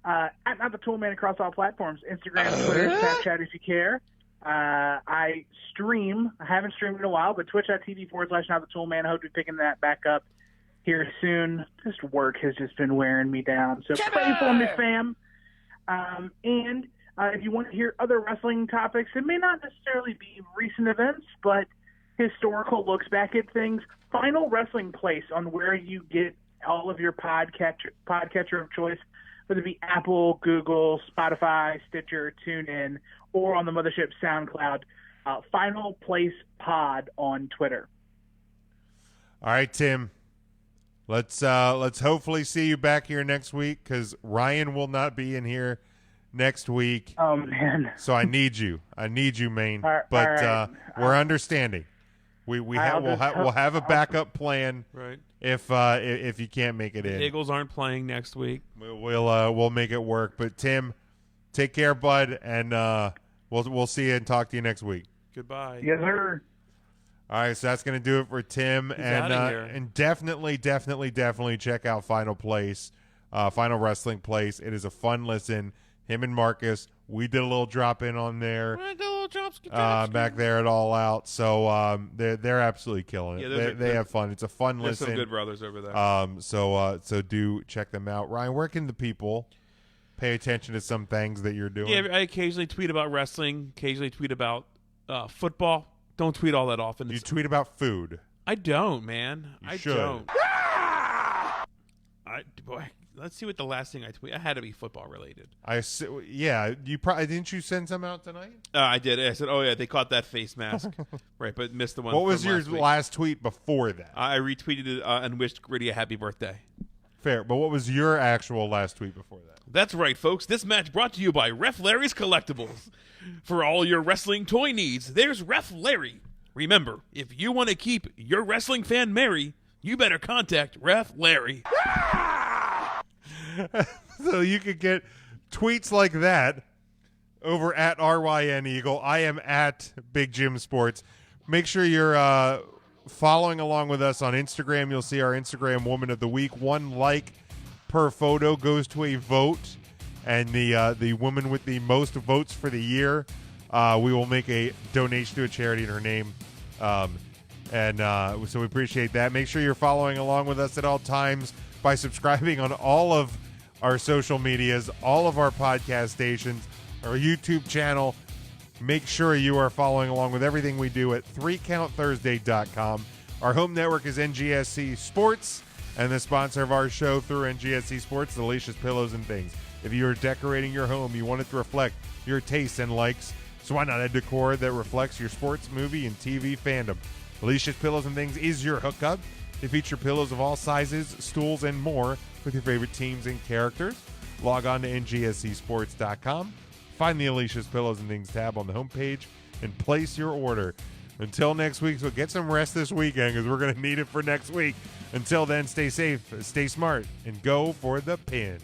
at Not the Toolman across all platforms, Instagram, Twitter, Snapchat if you care. I stream. I haven't streamed in a while, but twitch.tv/Not the Toolman. I hope to be picking that back up here soon. Just work has just been wearing me down. So pray for me, fam. And if you want to hear other wrestling topics, it may not necessarily be recent events, but historical looks back at things. Final Wrestling Place on where you get all of your podcatcher of choice, whether it be Apple, Google, Spotify, Stitcher, TuneIn, or on the Mothership SoundCloud. Final Place Pod on Twitter. All right, Tim. Let's hopefully see you back here next week, because Ryan will not be in here next week. Oh man! So I need you. I need you, Maine. But right. We're understanding. We'll have a backup plan. Right. If you can't make it in. The Eagles aren't playing next week. We'll make it work. But Tim, take care, bud, and we'll see you and talk to you next week. Goodbye. Yes, sir. All right, so that's going to do it for Tim. And definitely check out Final Wrestling Place. It is a fun listen. Him and Marcus, we did a little drop in on there. Back there at All Out. So they're absolutely killing it. Yeah, they have fun. It's a fun listen. Some good brothers over there. So do check them out. Ryan, where can the people pay attention to some things that you're doing? Yeah, I occasionally tweet about wrestling. Occasionally tweet about football. Don't tweet all that often. You tweet about food. I don't, man. You should. Don't. Let's see what the last thing I tweet. I had to be football related. Yeah. You probably didn't you send some out tonight? I did. I said, "Oh yeah, they caught that face mask." Right, but missed the one. What was your last last tweet before that? I retweeted it and wished Gritty a happy birthday. Fair, but what was your actual last tweet before that? That's right, folks. This match brought to you by Ref Larry's Collectibles. For all your wrestling toy needs, there's Ref Larry. Remember, if you want to keep your wrestling fan merry, you better contact Ref Larry. So you could get tweets like that over at RYN Eagle. I am at Big Jim Sports. Make sure you're following along with us on Instagram. You'll see our Instagram Woman of the Week. 1 like per photo goes to a vote, and the woman with the most votes for the year, we will make a donation to a charity in her name. So we appreciate that. Make sure you're following along with us at all times by subscribing on all of our social medias, all of our podcast stations, our YouTube channel. Make sure you are following along with everything we do at 3countthursday.com. Our home network is NGSC Sports, and the sponsor of our show through NGSC Sports, Alicia's Pillows and Things. If you are decorating your home, you want it to reflect your tastes and likes, so why not a decor that reflects your sports, movie, and TV fandom? Alicia's Pillows and Things is your hookup. They feature pillows of all sizes, stools, and more with your favorite teams and characters. Log on to ngscsports.com, find the Alicia's Pillows and Things tab on the homepage, and place your order. Until next week, so get some rest this weekend because we're going to need it for next week. Until then, stay safe, stay smart, and go for the pin.